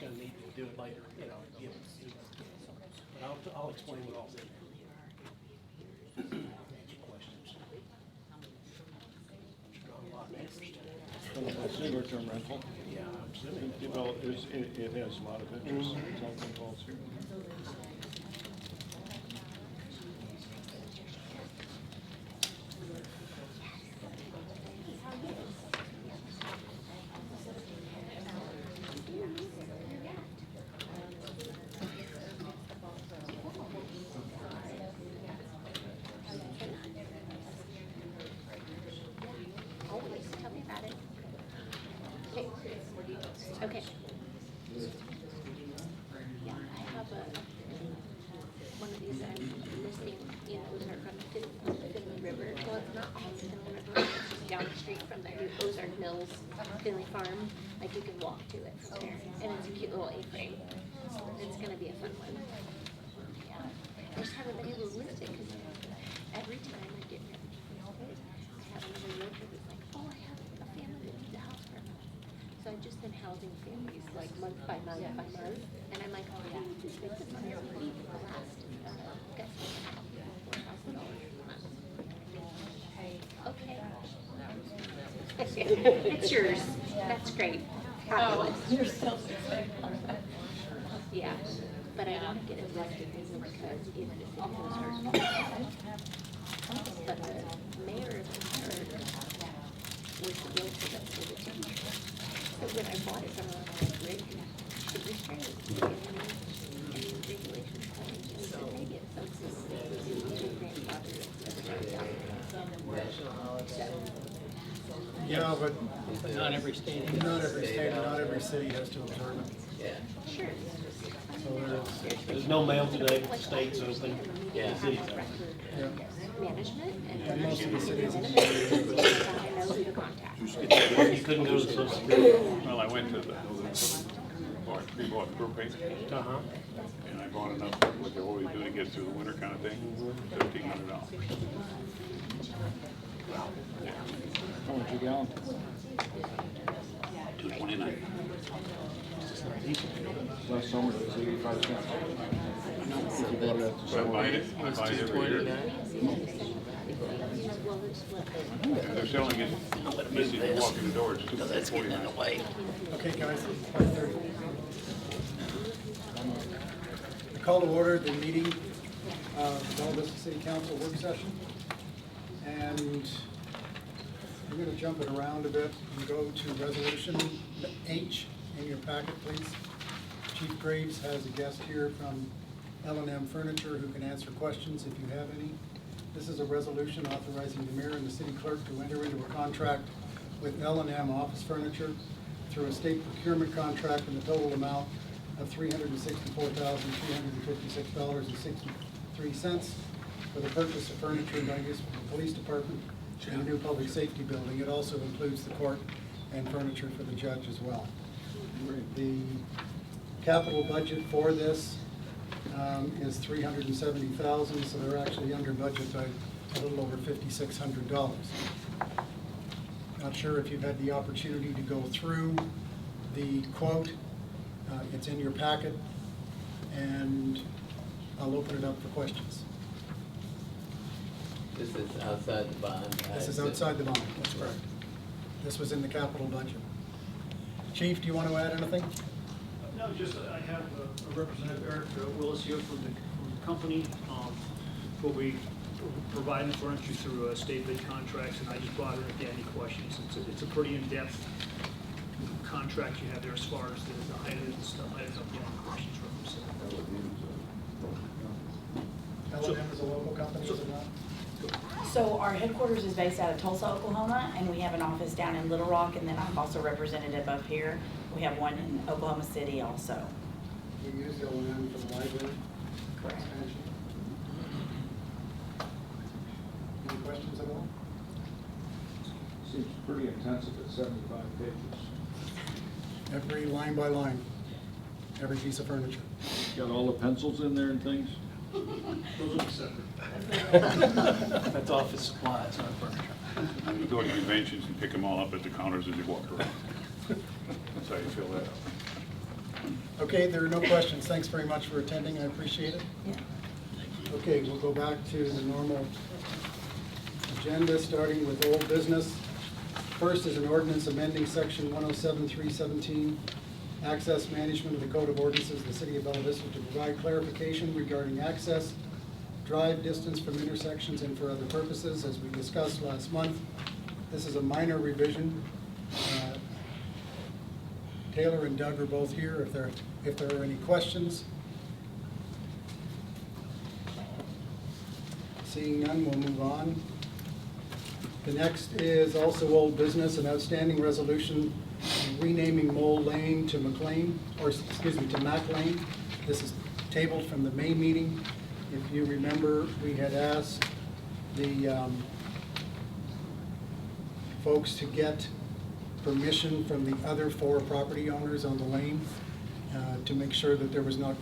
gonna need to do it later, you know, give us. But I'll explain what all's in there. Answer questions. Strong lot of interest. Single term rental. Yeah, I'm assuming. Well, it has a lot of interest. Something involves here. Always tell me about it. Okay. Okay. Yeah, I have one of these that I'm listing in Ozark on the Finley River. Well, it's not on the Finley River, it's just down the street from the new Ozark Mills Finley Farm. Like you can walk to it from there. And it's a cute little A-frame. It's gonna be a fun one. Yeah. I just haven't been able to list it because every time I get ready, I have another realtor that's like, oh, I have a family that needs a house for a month. So I've just been housing families like month by month by month. And I'm like, oh, yeah, this is the money we need to last. Guess what? $4,000 a month. Okay. It's yours. That's great. Oh, you're still. Yeah, but I want to get it listed because if the city goes hard. But the mayor of the church was the realtor that sold it to me. So when I bought it from a Rick, she was trying to get any regulations on it. And so maybe it's something that we do to grandfather it. Yeah, but Not every state. not every state, and not every city has to observe it. Sure. So There's no mail today, states open, Yeah. cities open. yeah. Management And and. most of the cities, I know who to contact. You couldn't go to Social Security. Well, I went to the, we bought propane, Uh-huh. and I bought enough, what they always do to get through the winter kind of thing, $1,500. How much a gallon? $2.29. Last summer it was 85 cents. If you bought it at the So I buy store. it every year. And they're selling it, easy to walk in the door, it's $2.49. okay, guys, 5:30. I call to order the meeting of the Vista City Council work session. And we're going to jump it around a bit and go to resolution H in your packet, please. Chief Graves has a guest here from L&M Furniture who can answer questions if you have any. This is a resolution authorizing the mayor and the city clerk to enter into a contract with L&M Office Furniture through a state procurement contract in the total amount of $364,356.63 for the purchase of furniture and use for the police department and a new public safety building. It also includes the court and furniture for the judge as well. The capital budget for this is $370,000, so they're actually under budget by a little over $5,600. Not sure if you've had the opportunity to go through the quote. It's in your packet, and I'll open it up for questions. This is outside the bond. This is outside the bond, that's correct. This was in the capital budget. Chief, do you want to add anything? No, just I have Representative Eric Willis here from the company. We'll be providing the furniture through state bid contracts, and I just brought her if you had any questions. It's a pretty in-depth contract you have there as far as the items and stuff. I don't know if you have any questions from them. L&M is a local company, is it not? So our headquarters is based out of Tulsa, Oklahoma, and we have an office down in Little Rock, and then I'm also representative up here. We have one in Oklahoma City also. We use L&M for the library Correct. expansion. Any questions at all? Seems pretty intensive at 75 pages. Every line by line, every piece of furniture. Got all the pencils in there and things? Those are separate. That's office supplies, not furniture. You go to conventions and pick them all up at the counters as you walk around. That's how you fill that up. Okay, there are no questions. Thanks very much for attending. I appreciate it. Yeah. Okay, we'll go back to the normal agenda, starting with old business. First is an ordinance amending section 107-317, access management of the Code of Ordinances of the City of Bella Vista to provide clarification regarding access, drive distance from intersections, and for other purposes, as we discussed last month. This is a minor revision. Taylor and Doug are both here if there are any questions. Seeing none, we'll move on. The next is also old business, an outstanding resolution renaming Mole Lane to McLean, or excuse me, to Mac Lane. This is tabled from the May meeting. If you remember, we had asked the folks to get permission from the other 4 property owners on the lane to make sure that there was not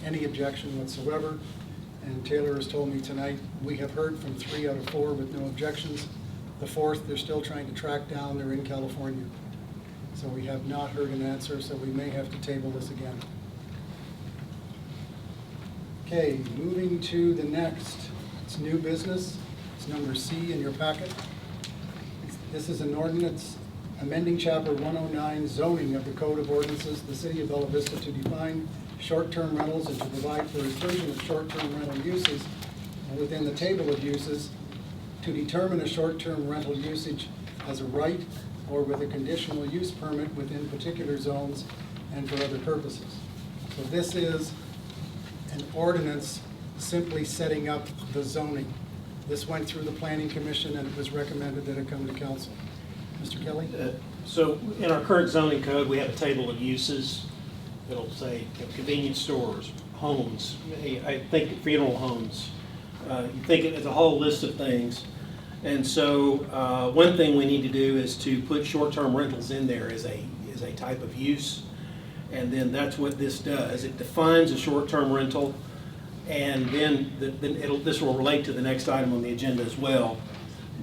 any objection whatsoever. And Taylor has told me tonight, we have heard from 3 out of 4 with no objections. The 4th, they're still trying to track down. They're in California. So we have not heard an answer, so we may have to table this again. Okay, moving to the next. It's new business. It's number C in your packet. This is an ordinance amending Chapter 109 zoning of the Code of Ordinances of the City of Bella Vista to define short-term rentals and to provide for exclusion of short-term rental uses within the table of uses, to determine a short-term rental usage as a right or with a conditional use permit within particular zones and for other purposes. So this is an ordinance simply setting up the zoning. This went through the Planning Commission and it was recommended that it come to council. Mr. Kelly? So in our current zoning code, we have a table of uses. It'll say convenience stores, homes, I think funeral homes. You think it as a whole list of things. And so one thing we need to do is to put short-term rentals in there as a type of use. And then that's what this does. It defines a short-term rental, and then this will relate to the next item on the agenda as well.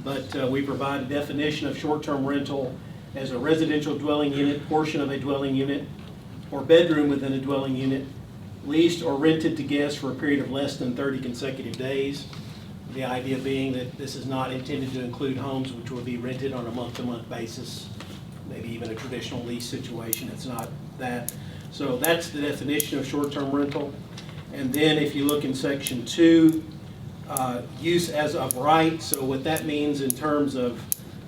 But we provide a definition of short-term rental as a residential dwelling unit, portion of a dwelling unit, or bedroom within a dwelling unit, leased or rented to guests for a period of less than 30 consecutive days. The idea being that this is not intended to include homes which will be rented on a month-to-month basis, maybe even a traditional lease situation. It's not that. So that's the definition of short-term rental. And then if you look in section 2, use as of right. So what that means in terms of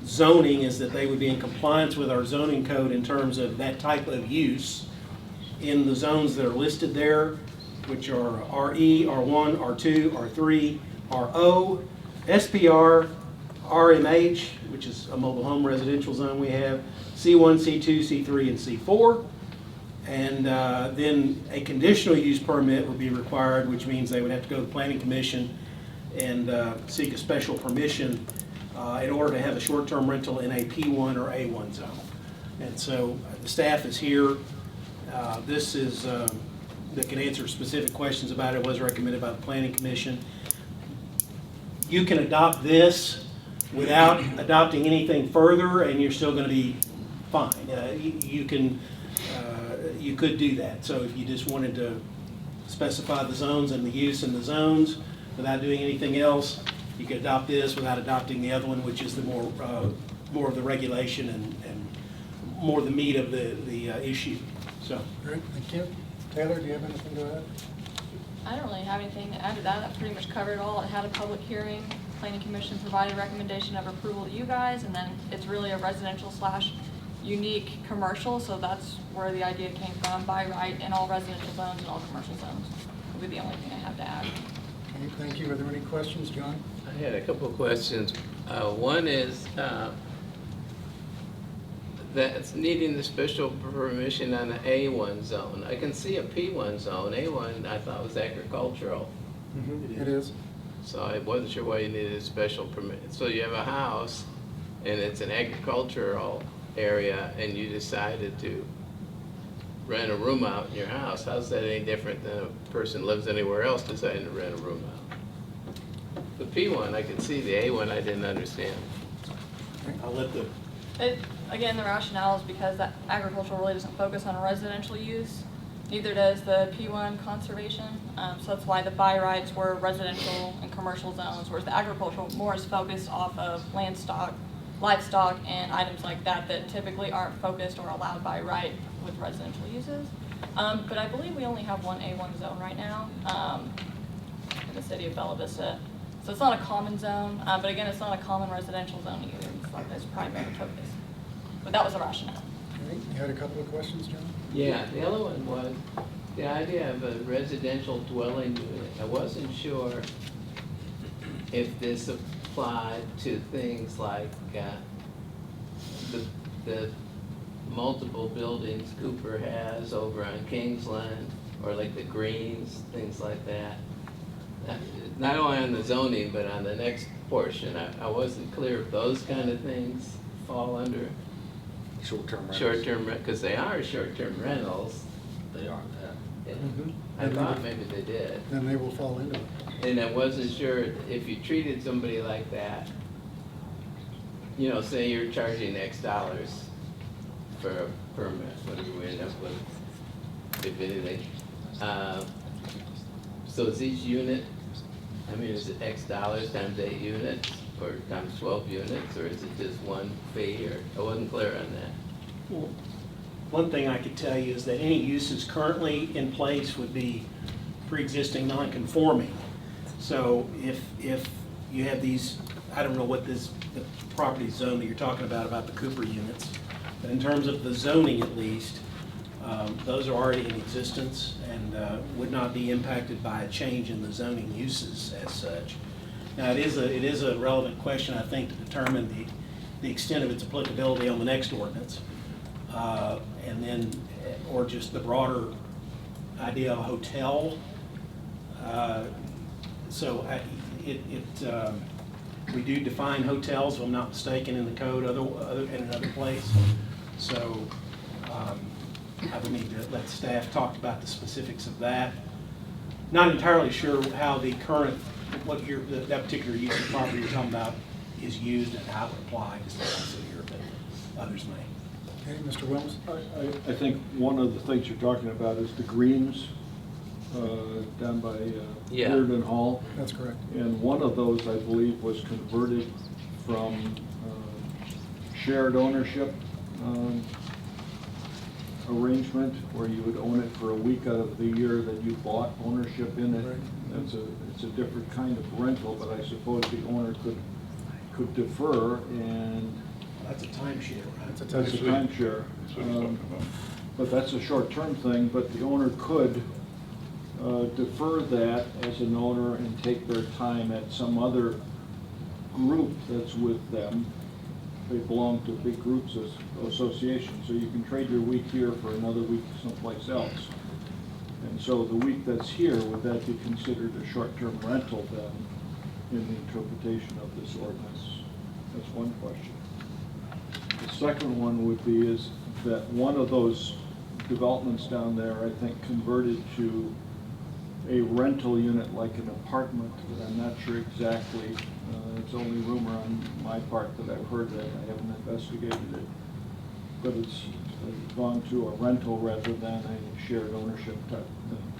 zoning is that they would be in compliance with our zoning code in terms of that type of use in the zones that are listed there, which are RE, R1, R2, R3, RO, SPR, RMH, which is a mobile home residential zone we have, C1, C2, C3, and C4. And then a conditional use permit would be required, which means they would have to go to the Planning Commission and seek a special permission in order to have a short-term rental in a P1 or A1 zone. And so the staff is here. This is that can answer specific questions about it. It was recommended by the Planning Commission. You can adopt this without adopting anything further, and you're still going to be fine. You could do that. So if you just wanted to specify the zones and the use in the zones without doing anything else, you could adopt this without adopting the other one, which is the more of the regulation and more the meat of the issue. So. Great, thank you. Taylor, do you have anything to add? I don't really have anything to add to that. That pretty much covered it all. It had a public hearing. Planning Commission provided a recommendation of approval to you guys, and then it's really a residential / unique commercial, so that's where the idea came from, by right in all residential zones and all commercial zones. Would be the only thing I have to add. Okay, thank you. Are there any questions, John? I had a couple of questions. One is that's needing the special permission on the A1 zone. I can see a P1 zone. A1 I thought was agricultural. Mm-hmm. It is. So I wasn't sure why you needed a special permit. So you have a house and it's an agricultural area and you decided to rent a room out in your house. How's that any different than a person lives anywhere else deciding to rent a room out? The P1, I could see. The A1, I didn't understand. I'll let Again, the rationale is because that agricultural really doesn't focus on residential use. Neither does the P1 conservation. So that's why the by rights were residential and commercial zones, whereas the agricultural more is focused off of land stock, livestock, and items like that that typically aren't focused or allowed by right with residential uses. But I believe we only have one A1 zone right now in the city of Bella Vista. So it's not a common zone, but again, it's not a common residential zone either. It's like its primary focus. But that was the rationale. Okay, you had a couple of questions, John? Yeah, the other one was the idea of a residential dwelling unit. I wasn't sure if this applied to things like the multiple buildings Cooper has over on Kingsland, or like the Greens, things like that. Not only on the zoning, but on the next portion. I wasn't clear if those kind of things fall under Short-term rentals. short-term, because they are short-term rentals. They are that. Yeah. Mhm. I thought maybe they did. Then they will fall into it. And I wasn't sure if you treated somebody like that, you know, say you're charging X dollars for a permit, whatever we end up with, if anything. So is each unit, I mean, is it X dollars times 8 units, or times 12 units, or is it just one fee, or, I wasn't clear on that. Well, one thing I could tell you is that any uses currently in place would be pre-existing non-conforming. So if you have these, I don't know what the property zone that you're talking about the Cooper units, but in terms of the zoning at least, those are already in existence and would not be impacted by a change in the zoning uses as such. Now, it is a relevant question, I think, to determine the extent of its applicability on the next ordinance. And then, or just the broader idea of hotel. We do define hotels, if I'm not mistaken, in the code in another place. So I would need to let staff talk about the specifics of that. Not entirely sure how the current, that particular use of property you're talking about is used and how it would apply, just as I sit here, but others may. Okay, Mr. Wilms? I think one of the things you're talking about is the greens down by Yeah. Reardon Hall. That's correct. And one of those, I believe, was converted from shared ownership arrangement, where you would own it for a week out of the year that you bought ownership in it. Right. It's a different kind of rental, but I suppose the owner could defer, and That's a timeshare, right? That's a that's a timeshare. timeshare. That's what he's talking about. But that's a short-term thing, but the owner could defer that as an owner and take their time at some other group that's with them. They belong to big groups as associations, so you can trade your week here for another week someplace else. And so the week that's here, would that be considered a short-term rental then in the interpretation of this ordinance? That's one question. The second one would be is that one of those developments down there, I think, converted to a rental unit like an apartment, but I'm not sure exactly. It's only rumor on my part that I've heard that. I haven't investigated it. But it's gone to a rental rather than a shared ownership type thing.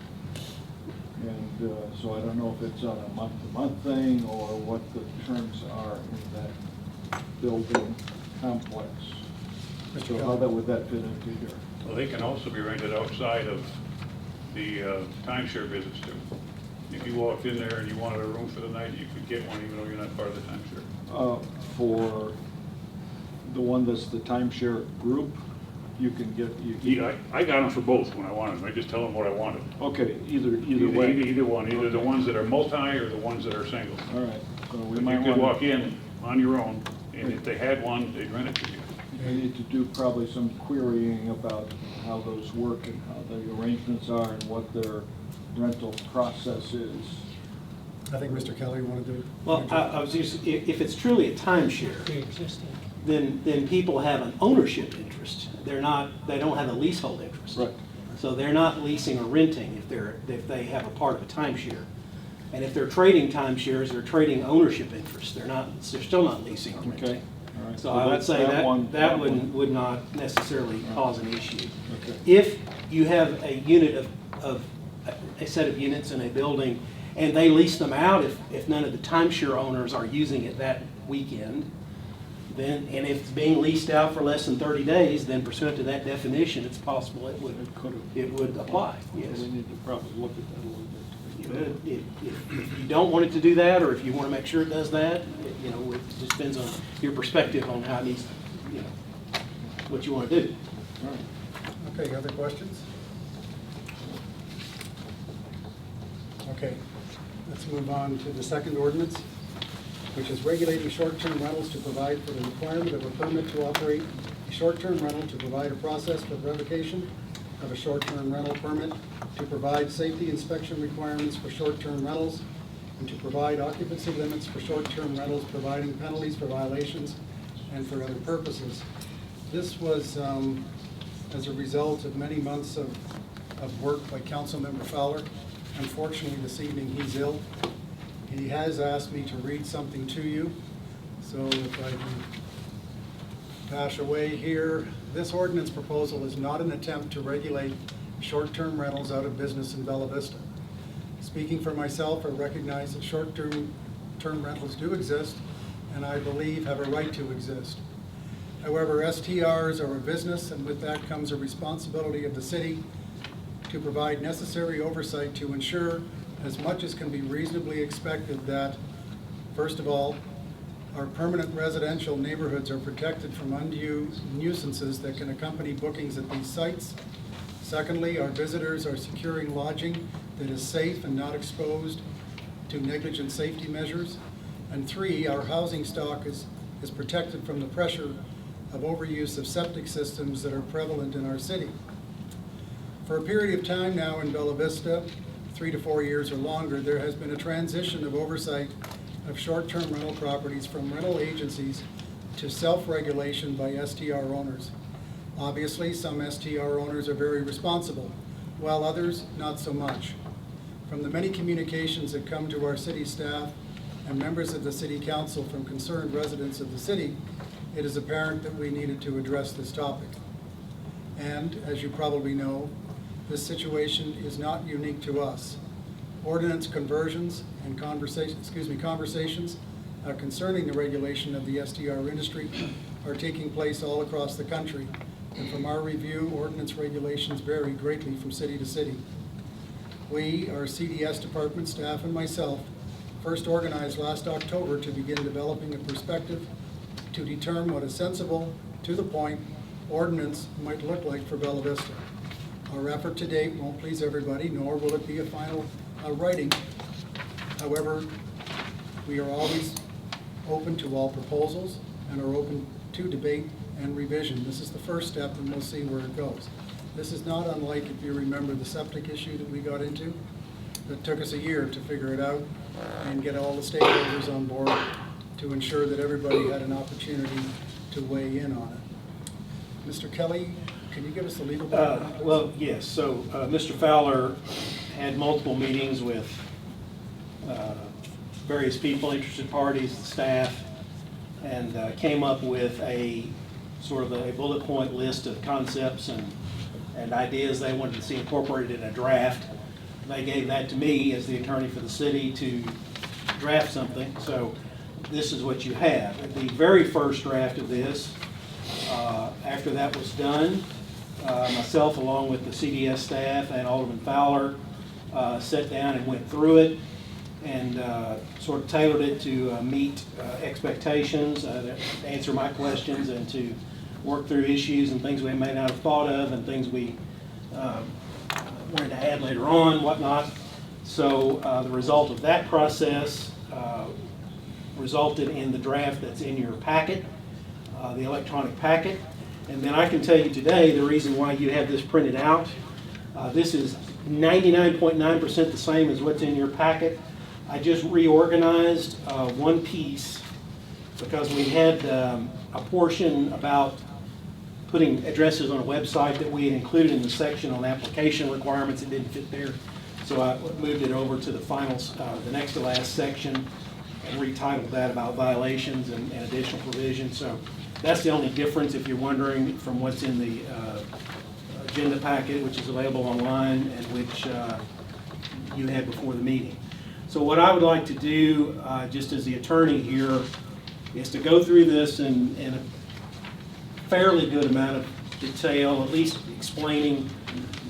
And so I don't know if it's on a month-to-month thing or what the terms are in that building complex. So how would that fit into here? Well, they can also be rented outside of the timeshare business too. If you walked in there and you wanted a room for the night, you could get one even though you're not part of the timeshare. For the one that's the timeshare group, you can get, I got them for both when I wanted them. I just tell them what I wanted. okay, either way. Either one, either the ones that are multi or the ones that are single. All right, so we You might could walk want in on your own, and if they had one, they'd rent it to you. to need to do probably some querying about how those work and how the arrangements are and what their rental process is. I think Mr. Kelly wanted to. Well, I was just, if it's truly a timeshare, then people have an ownership interest. They don't have a leasehold interest. Right. So they're not leasing or renting if they have a part of a timeshare. And if they're trading timeshares, they're trading ownership interest. They're still not leasing or renting. Okay, all right. So I would say one- that one- would not necessarily cause an issue. Okay. If you have a unit of, a set of units in a building, and they lease them out if none of the timeshare owners are using it that weekend, then, and if it's being leased out for less than 30 days, then pursuant to that definition, it's possible it would apply, yes. We need to probably look at that a little bit. If you don't want it to do that, or if you want to make sure it does that, it just depends on your perspective on how it needs, what you want to do. All right. Okay, other questions? Okay, let's move on to the second ordinance, which is regulating short-term rentals to provide for the requirement of a permit to operate a short-term rental, to provide a process for revocation of a short-term rental permit, to provide safety inspection requirements for short-term rentals, and to provide occupancy limits for short-term rentals, providing penalties for violations and for other purposes. This was as a result of many months of work by Councilmember Fowler. Unfortunately, this evening he's ill. He has asked me to read something to you, so if I can pass away here. This ordinance proposal is not an attempt to regulate short-term rentals out of business in Bella Vista. Speaking for myself, I recognize that short-term rentals do exist, and I believe have a right to exist. However, STRs are a business, and with that comes a responsibility of the city to provide necessary oversight to ensure, as much as can be reasonably expected, that, first of all, our permanent residential neighborhoods are protected from undue nuisances that can accompany bookings at these sites. Secondly, our visitors are securing lodging that is safe and not exposed to negligent safety measures. And three, our housing stock is protected from the pressure of overuse of septic systems that are prevalent in our city. For a period of time now in Bella Vista, 3 to 4 years or longer, there has been a transition of oversight of short-term rental properties from rental agencies to self-regulation by STR owners. Obviously, some STR owners are very responsible, while others not so much. From the many communications that come to our city staff and members of the city council from concerned residents of the city, it is apparent that we needed to address this topic. And, as you probably know, this situation is not unique to us. Ordinance conversions and conversations concerning the regulation of the STR industry are taking place all across the country. And from our review, ordinance regulations vary greatly from city to city. We, our CDS department staff and myself, first organized last October to begin developing a perspective to determine what a sensible, to the point, ordinance might look like for Bella Vista. Our effort to date won't please everybody, nor will it be a final writing. However, we are always open to all proposals and are open to debate and revision. This is the first step, and we'll see where it goes. This is not unlike, if you remember, the septic issue that we got into. It took us a year to figure it out and get all the stakeholders on board to ensure that everybody had an opportunity to weigh in on it. Mr. Kelly, can you give us the legal background, please? Well, yes. So Mr. Fowler had multiple meetings with various people, interested parties, staff, and came up with a sort of a bullet point list of concepts and ideas they wanted to see incorporated in a draft. They gave that to me as the attorney for the city to draft something. So this is what you have. The very first draft of this, after that was done, myself along with the CDS staff and Alderman Fowler sat down and went through it and sort of tailored it to meet expectations, to answer my questions, and to work through issues and things we may not have thought of and things we wanted to add later on, whatnot. So the result of that process resulted in the draft that's in your packet, the electronic packet. And then I can tell you today the reason why you have this printed out. This is 99.9% the same as what's in your packet. I just reorganized one piece because we had a portion about putting addresses on a website that we had included in the section on application requirements. It didn't fit there. So I moved it over to the final, the next to last section. retitled that about violations and additional provisions. So that's the only difference, if you're wondering, from what's in the agenda packet, which is available online and which you had before the meeting. So what I would like to do, just as the attorney here, is to go through this in a fairly good amount of detail, at least explaining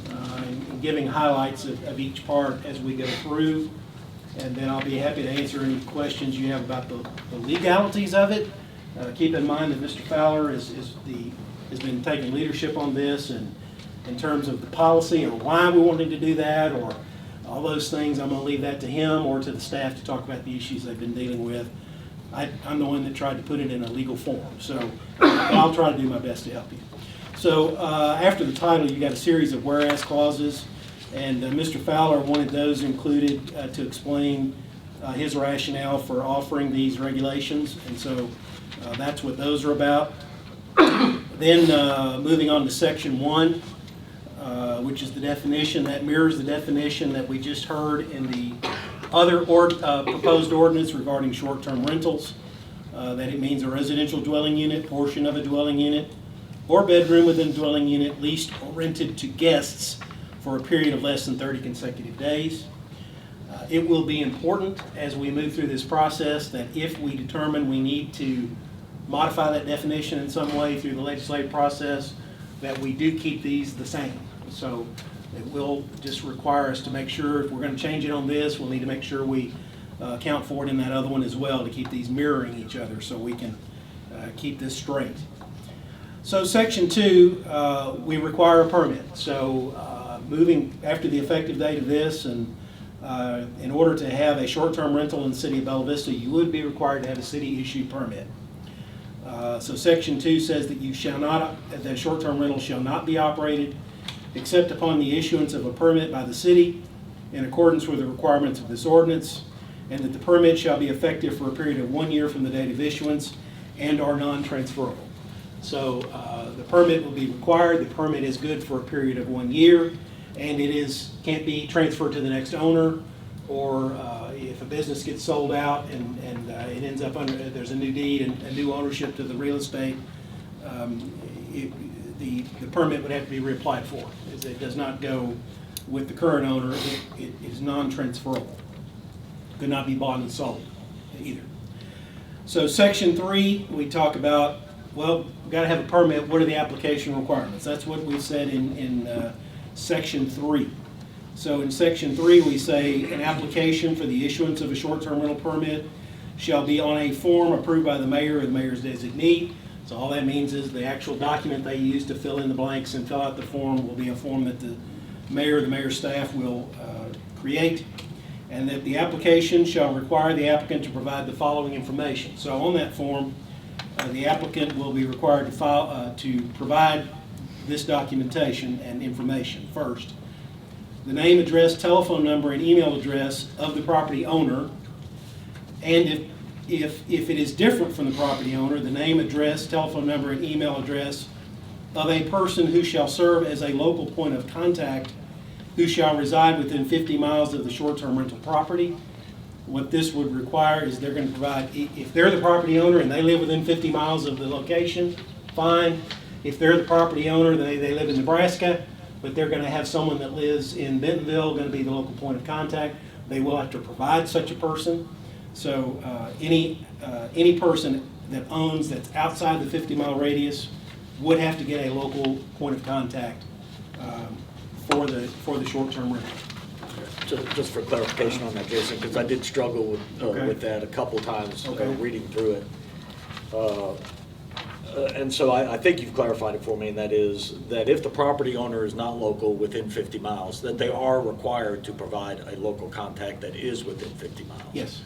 and giving highlights of each part as we go through. And then I'll be happy to answer any questions you have about the legalities of it. Keep in mind that Mr. Fowler has been taking leadership on this, and in terms of the policy or why we wanted to do that or all those things, I'm going to leave that to him or to the staff to talk about the issues they've been dealing with. I'm the one that tried to put it in a legal form, so I'll try to do my best to help you. So after the title, you got a series of whereas clauses, and Mr. Fowler wanted those included to explain his rationale for offering these regulations, and so that's what those are about. Then moving on to Section 1, which is the definition that mirrors the definition that we just heard in the other proposed ordinance regarding short-term rentals, that it means a residential dwelling unit, portion of a dwelling unit, or bedroom within a dwelling unit leased or rented to guests for a period of less than 30 consecutive days. It will be important as we move through this process that if we determine we need to modify that definition in some way through the legislative process, that we do keep these the same. So it will just require us to make sure if we're going to change it on this, we'll need to make sure we account for it in that other one as well to keep these mirroring each other so we can keep this straight. So Section 2, we require a permit. So moving after the effective date of this, and in order to have a short-term rental in the city of Bella Vista, you would be required to have a city-issued permit. So Section 2 says that that short-term rental shall not be operated except upon the issuance of a permit by the city in accordance with the requirements of this ordinance, and that the permit shall be effective for a period of 1 year from the date of issuance and are non-transferable. So the permit will be required. The permit is good for a period of 1 year, and can't be transferred to the next owner, or if a business gets sold out and it ends up there's a new deed and a new ownership to the real estate, the permit would have to be reapplied for. It does not go with the current owner. It is non-transferable. Could not be bought and sold either. So Section 3, we talk about, well, we've got to have a permit. What are the application requirements? That's what we said in Section 3. So in Section 3, we say an application for the issuance of a short-term rental permit shall be on a form approved by the mayor or the mayor's designee. So all that means is the actual document they use to fill in the blanks and fill out the form will be a form that the mayor or the mayor's staff will create, and that the application shall require the applicant to provide the following information. So on that form, the applicant will be required to provide this documentation and information. First, the name, address, telephone number, and email address of the property owner, and if it is different from the property owner, the name, address, telephone number, and email address of a person who shall serve as a local point of contact who shall reside within 50 miles of the short-term rental property. What this would require is they're going to provide, if they're the property owner and they live within 50 miles of the location, fine. If they're the property owner, they live in Nebraska, but they're going to have someone that lives in Bentonville, going to be the local point of contact, they will have to provide such a person. So any person that owns that's outside the 50-mile radius would have to get a local point of contact for the short-term rental. Just for clarification on that, Jason, because I did struggle with that a couple times reading through it. And so I think you've clarified it for me, and that is that if the property owner is not local within 50 miles, that they are required to provide a local contact that is within 50 miles. Yes.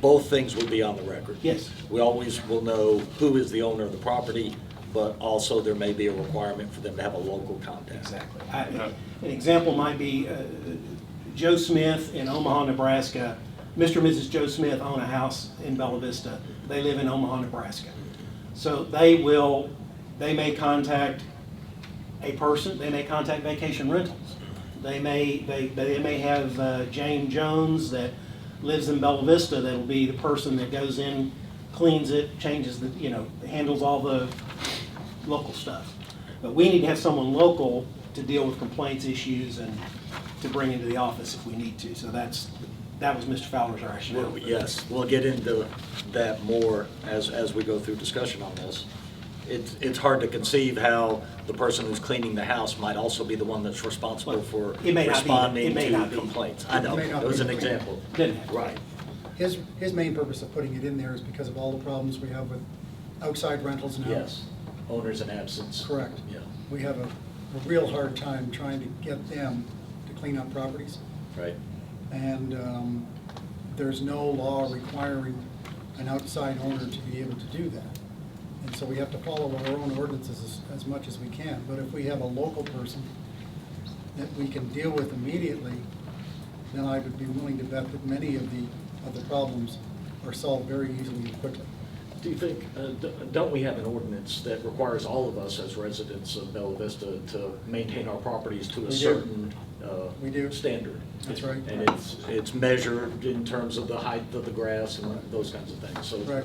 Both things will be on the record. Yes. We always will know who is the owner of the property, but also there may be a requirement for them to have a local contact. Exactly. An example might be Joe Smith in Omaha, Nebraska. Mr. and Mrs. Joe Smith own a house in Bella Vista. They live in Omaha, Nebraska. So they may contact a person. They may contact Vacation Rentals. They may have Jane Jones that lives in Bella Vista that'll be the person that goes in, cleans it, changes the, handles all the local stuff. But we need to have someone local to deal with complaints, issues, and to bring into the office if we need to. So that was Mr. Fowler's rationale. Well, yes, we'll get into that more as we go through discussion on this. It's hard to conceive how the person who's cleaning the house might also be the one that's responsible for It may not be. responding It may to not be. complaints. I know, It may not it was be. an example. Didn't have to. Right. His main purpose of putting it in there is because of all the problems we have with outside rentals now. Yes, owners in absence. Correct. Yeah, We have a real hard time trying to get them to clean up properties. right. And there's no law requiring an outside owner to be able to do that. And so we have to follow our own ordinances as much as we can. But if we have a local person that we can deal with immediately, then I would be willing to bet that many of the problems are solved very easily and quickly. Do you think, don't we have an ordinance that requires all of us as residents of Bella Vista to maintain our properties to We a do. certain We do. standard? That's right. And it's measured in terms of the height of the grass and those kinds of things. So Right.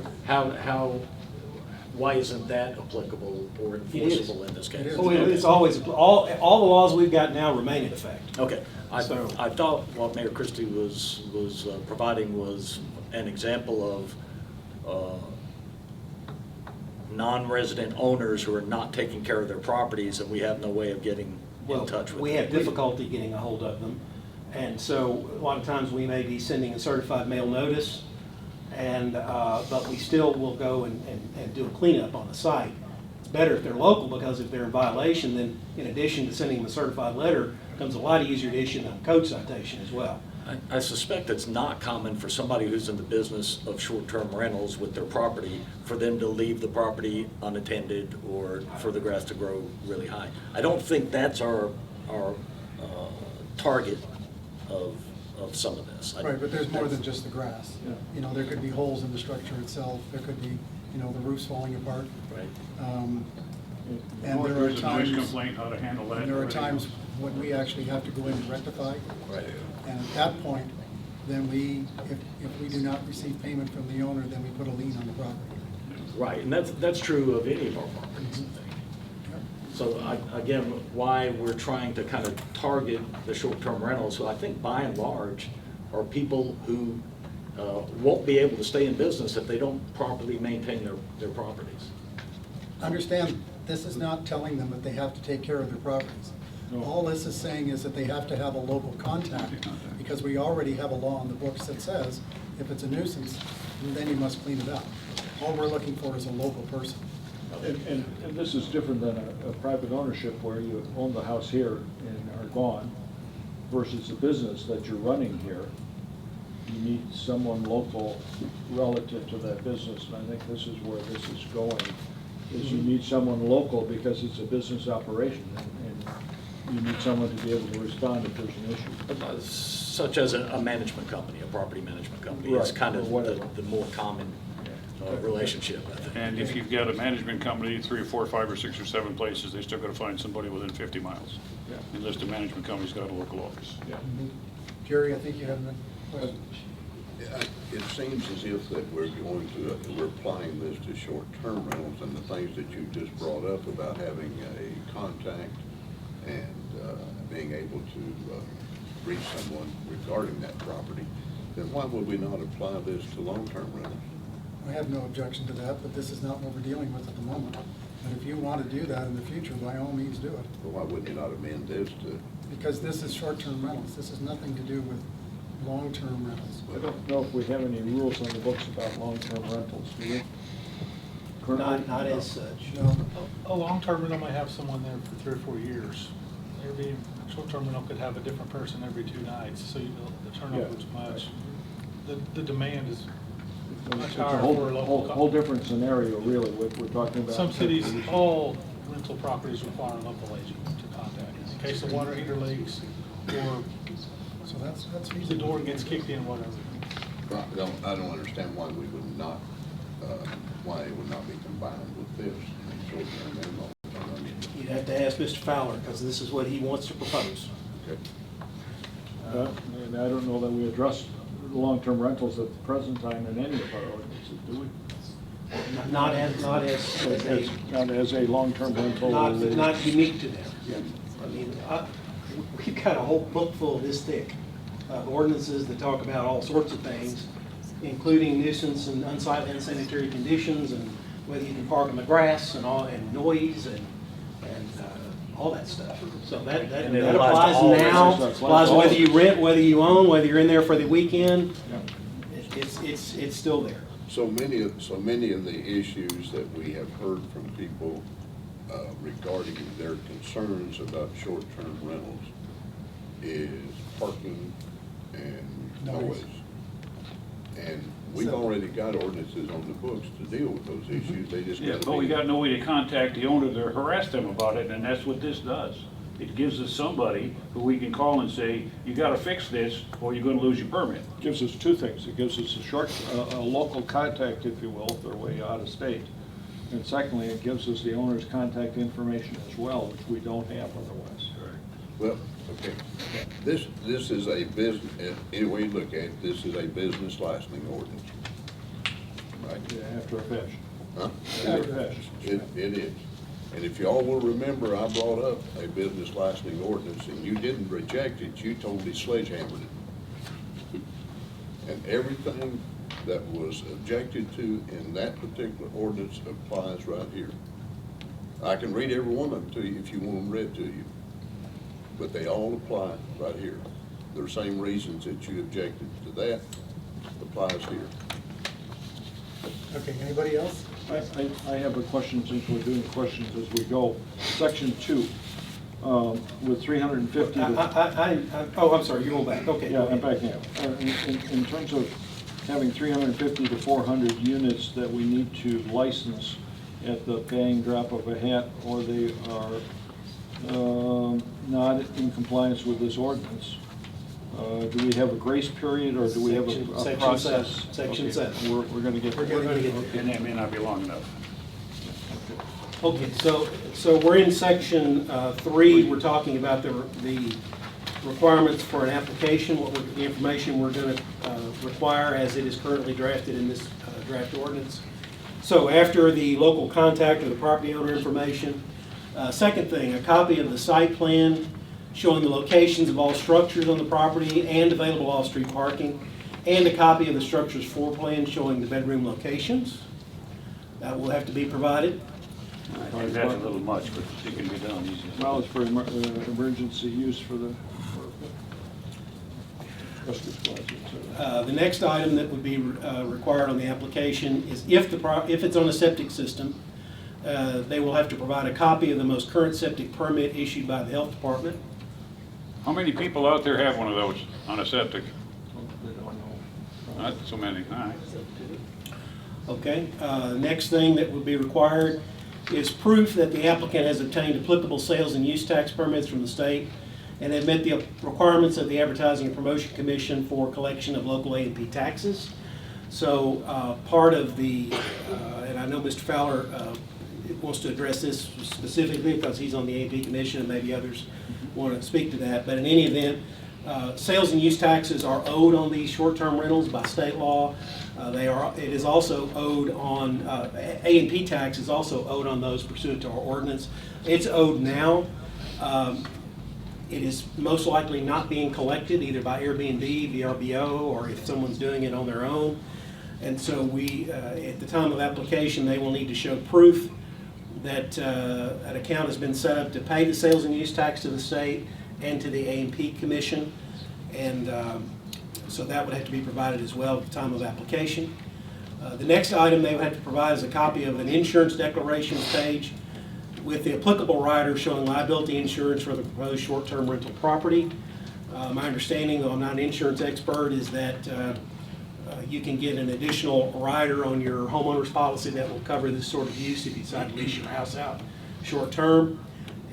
why isn't that applicable or enforceable in this case? It is. Oh, it's always, all the laws we've got now remain in effect. Okay, I So- thought what Mayor Christie was providing was an example of non-resident owners who are not taking care of their properties, and we have no way of getting in touch with them. We have difficulty getting a hold of them. And so a lot of times we may be sending a certified mail notice, and, but we still will go and do a cleanup on the site. It's better if they're local, because if they're in violation, then in addition to sending them a certified letter, it becomes a lot easier to issue them a code citation as well. I suspect it's not common for somebody who's in the business of short-term rentals with their property, for them to leave the property unattended or for the grass to grow really high. I don't think that's our target of some of this. Right, but there's more than just the grass. There could be holes in the structure itself, there could be, the roofs falling apart. Right. And Of course, there are there's a noise times, complaint, how to handle that. and there are times when we actually have to go in and rectify. Right. And at that point, then if we do not receive payment from the owner, then we put a lien on the property. Right, and that's true of any of our properties, I think. So again, why we're trying to kind of target the short-term rentals, who I think by and large are people who won't be able to stay in business if they don't properly maintain their properties. Understand, this is not telling them that they have to take care of their properties. All this is saying is that they have to have a local contact, because we already have a law on the books that says if it's a nuisance, then you must clean it up. All we're looking for is a local person. And this is different than a private ownership where you own the house here and are gone, versus a business that you're running here. You need someone local relative to that business, and I think this is where this is going, is you need someone local because it's a business operation, and you need someone to be able to respond if there's an issue. Such as a management company, a property management company, is Right, kind or of whatever. the more common relationship, I think. And if you've got a management company, 3 or 4 or 5 or 6 or 7 places, they still gotta find somebody within 50 miles. Yeah. Unless the management company's got a local office. Yeah. Jerry, I think you have a question. It seems as if that we're applying this to short-term rentals, and the things that you just brought up about having a contact and being able to reach someone regarding that property, then why would we not apply this to long-term rentals? I have no objection to that, but this is not what we're dealing with at the moment. But if you want to do that in the future, by all means do it. Or why wouldn't you not amend this to? Because this is short-term rentals. This has nothing to do with long-term rentals. I don't know if we have any rules on the books about long-term rentals, do we? Not as such. No, A long-term rental might have someone there for 3 or 4 years. Short-term rental could have a different person every 2 nights, so the turnover is much. The demand is much It's a higher whole, for a local. whole different scenario, really, what we're talking about. Some cities, all rental properties require a local agent to contact in case the water heater leaks or so that's the feasible. door gets kicked in, whatever. I don't understand why we would not, why it would not be combined with this, short-term and long-term. I mean, You'd have to ask Mr. Fowler, because this is what he wants to propose. okay. And I don't know that we addressed long-term rentals at the present time in any of our ordinances, do we? Not as Not as a long-term rental. not unique to them. I mean, we've got a whole book full this thick of ordinances that talk about all sorts of things, including nuisance and unsightly unsanitary conditions, and whether you can park in the grass and all, and noise and all that stuff. So that And it applies applies to all now, residents. applies whether you rent, whether you own, whether you're in there for the weekend. Yeah. It's still there. So many of the issues that we have heard from people regarding their concerns about short-term rentals is parking and noise. And we've already got ordinances on the books to deal with those issues. They just Yeah, gotta but we be- got no way to contact the owner to harass them about it, and that's what this does. It gives us somebody who we can call and say, you gotta fix this, or you're gonna lose your permit. Gives us two things. It gives us a local contact, if you will, if they're way out of state. And secondly, it gives us the owner's contact information as well, which we don't have otherwise. Well, okay, this is a business, any way you look at it, this is a business licensing ordinance. Right? Yeah, after a fish. Huh? After a fish. It is. And if y'all will remember, I brought up a business licensing ordinance, and you didn't reject it, you totally sledgehammered it. And everything that was objected to in that particular ordinance applies right here. I can read every one of them to you if you want them read to you, but they all apply right here. The same reasons that you objected to that applies here. Okay, anybody else? I have a question, since we're doing questions as we go. Section 2, with 350 to... Oh, I'm sorry, you're going back, okay. Yeah, go I'm ahead. backing up. In terms of having 350 to 400 units that we need to license at the bang drop of a hat, or they are not in compliance with this ordinance, do we have a grace period, or do we have a Section process? 7. Section Okay, 7. We're going to get... We're gonna get okay. And that may not be long enough. Okay, so we're in section 3, we're talking about the requirements for an application, the information we're going to require as it is currently drafted in this draft ordinance. So after the local contact or the property owner information, second thing, a copy of the site plan showing the locations of all structures on the property and available off-street parking, and a copy of the structure's floor plan showing the bedroom locations. That will have to be provided. I think that's a little much, but it can be done easily. Well, it's for emergency use for the rescue squads, et cetera. The next item that would be required on the application is if it's on a septic system, they will have to provide a copy of the most current septic permit issued by the health department. How many people out there have one of those on a septic? They don't know. Not so many, all right. Okay, next thing that would be required is proof that the applicant has obtained applicable sales and use tax permits from the state and have met the requirements of the Advertising and Promotion Commission for collection of local A&P taxes. So part of the, and I know Mr. Fowler wants to address this specifically because he's on the A&P Commission and maybe others want to speak to that, but in any event, sales and use taxes are owed on these short-term rentals by state law. It is also owed on, A&P tax is also owed on those pursuant to our ordinance. It's owed now. It is most likely not being collected either by Airbnb, VRBO, or if someone's doing it on their own. And so we, at the time of application, they will need to show proof that an account has been set up to pay the sales and use tax to the state and to the A&P Commission. And so that would have to be provided as well at the time of application. The next item they would have to provide is a copy of an insurance declarations page with the applicable rider showing liability insurance for the proposed short-term rental property. My understanding, though I'm not an insurance expert, is that you can get an additional rider on your homeowner's policy that will cover this sort of use if you decide to lease your house out short-term,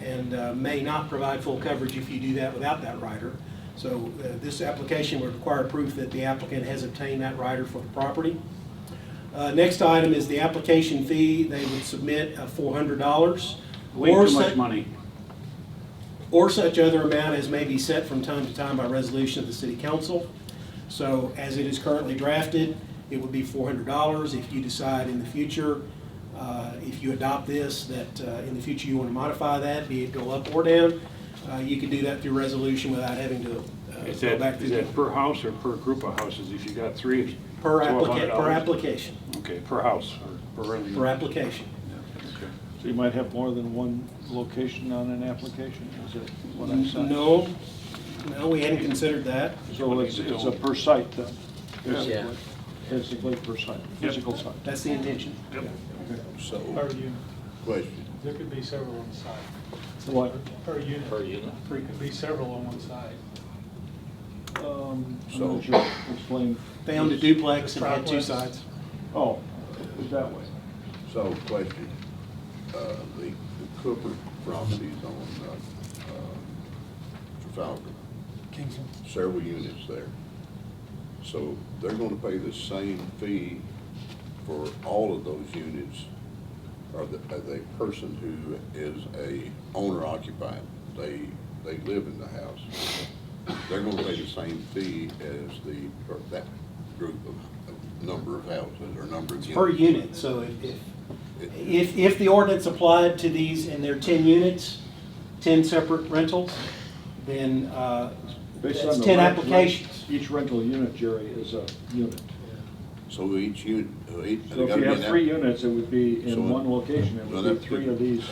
and may not provide full coverage if you do that without that rider. So this application would require proof that the applicant has obtained that rider for the property. Next item is the application fee. They would submit $400. Way too much money. Or such other amount as may be set from time to time by resolution of the City Council. So as it is currently drafted, it would be $400. If you decide in the future, if you adopt this, that in the future you want to modify that, be it go up or down, you can do that through resolution without having to Is go back that, through. is that per house or per group of houses? If you got three, it's Per $1,200? application, Okay, per house or per rental? per application. Yeah, okay. So you might have more than one location on an application, is it what I said? No, we hadn't considered that. So it's a per site then, Yeah. basically per site, physical site. That's the intention. Yep. So, Per unit. question, There could be several on the side. What? Per unit. Per unit. There could be several on one side. I'm So- not sure, explain. They owned a duplex and had two Triplex. sides. Oh, it's that way. so question, the Cooper properties on, Trafalgar, Kingsland. several units there. So they're gonna pay the same fee for all of those units, or the person who is a owner occupied, they live in the house. They're gonna pay the same fee as or that group of number of houses or number of units. Per unit, so if the ordinance applied to these and they're 10 units, 10 separate rentals, then Based on that's the 10 rent- applications. Each rental unit, Jerry, is a unit. So each unit, So if you have 3 units, it would be So in one location, it so would that be three of these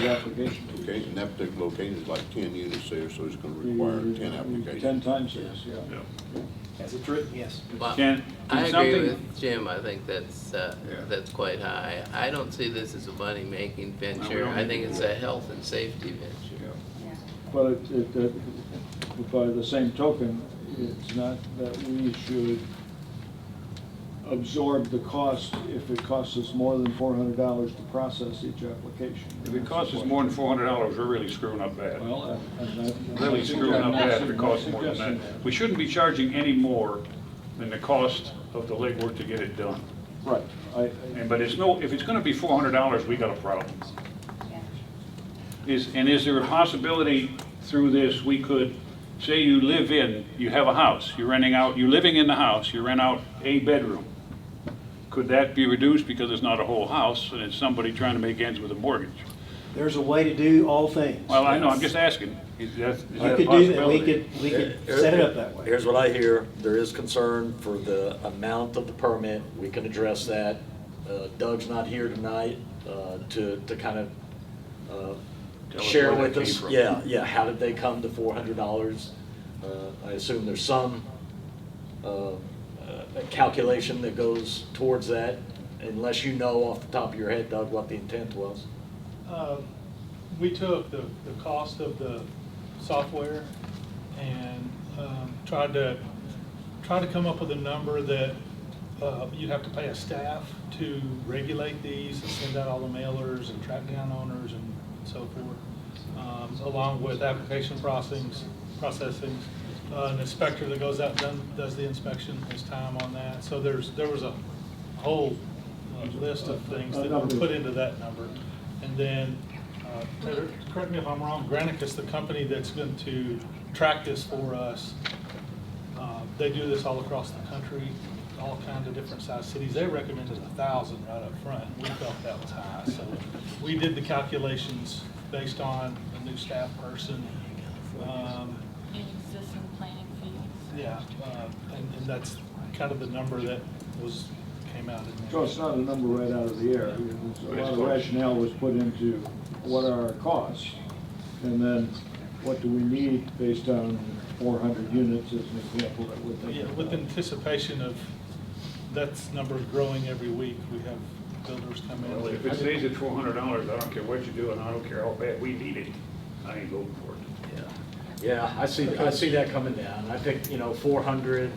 applications. Okay, and that particular location is like 10 units there, so it's gonna require 10 applications. 10 times this, yeah. Yeah. As it's written, yes. Well, Can I agree something- with Jim, I think that's quite high. I don't see this as a money-making venture, don't I think either. it's a health and safety venture. But by the same token, it's not that we should absorb the cost if it costs us more than $400 to process each application. If it costs us more than $400, we're really screwing up bad. Well, Really screwing up bad if it costs more than that. We shouldn't be charging any more than the cost of the legwork to get it done. Right. But if it's gonna be $400, we got a problem. Is there a possibility through this, we could, say you have a house, you're living in the house, you rent out a bedroom. Could that be reduced because it's not a whole house and it's somebody trying to make ends with a mortgage? There's a way to do all things. Well, I know, I'm just asking. Is that a You could do that, possibility? we could set it up that way. Here's what I hear, there is concern for the amount of the permit, we can address that. Doug's not here tonight to kind of Tell us share where with that came us. from. Yeah, how did they come to $400? I assume there's some calculation that goes towards that, unless you know off the top of your head, Doug, what the intent was. We took the cost of the software and tried to come up with a number that you'd have to pay a staff to regulate these and send out all the mailers and track down owners and so forth, along with application processing. An inspector that goes out and does the inspection, his time on that. So there was a whole list of things that were put into that number. And then, correct me if I'm wrong, Granicus, the company that's going to track this for us, they do this all across the country, all kinds of different size cities. They recommended 1,000 right up front. We felt that was high. So we did the calculations based on a new staff person. Any existing planning fees. Yeah, and that's kind of the number that came out in there. So it's not a number right out of the air. A lot of rationale was put into what are our costs, and then what do we need based on 400 units as an example that would think Yeah, about. with anticipation of that number growing every week, we have builders come in. Well, if it stays at $400, I don't care what you do, and I don't care how bad we need it, I ain't voting for it. Yeah, I see that coming down. I think, 400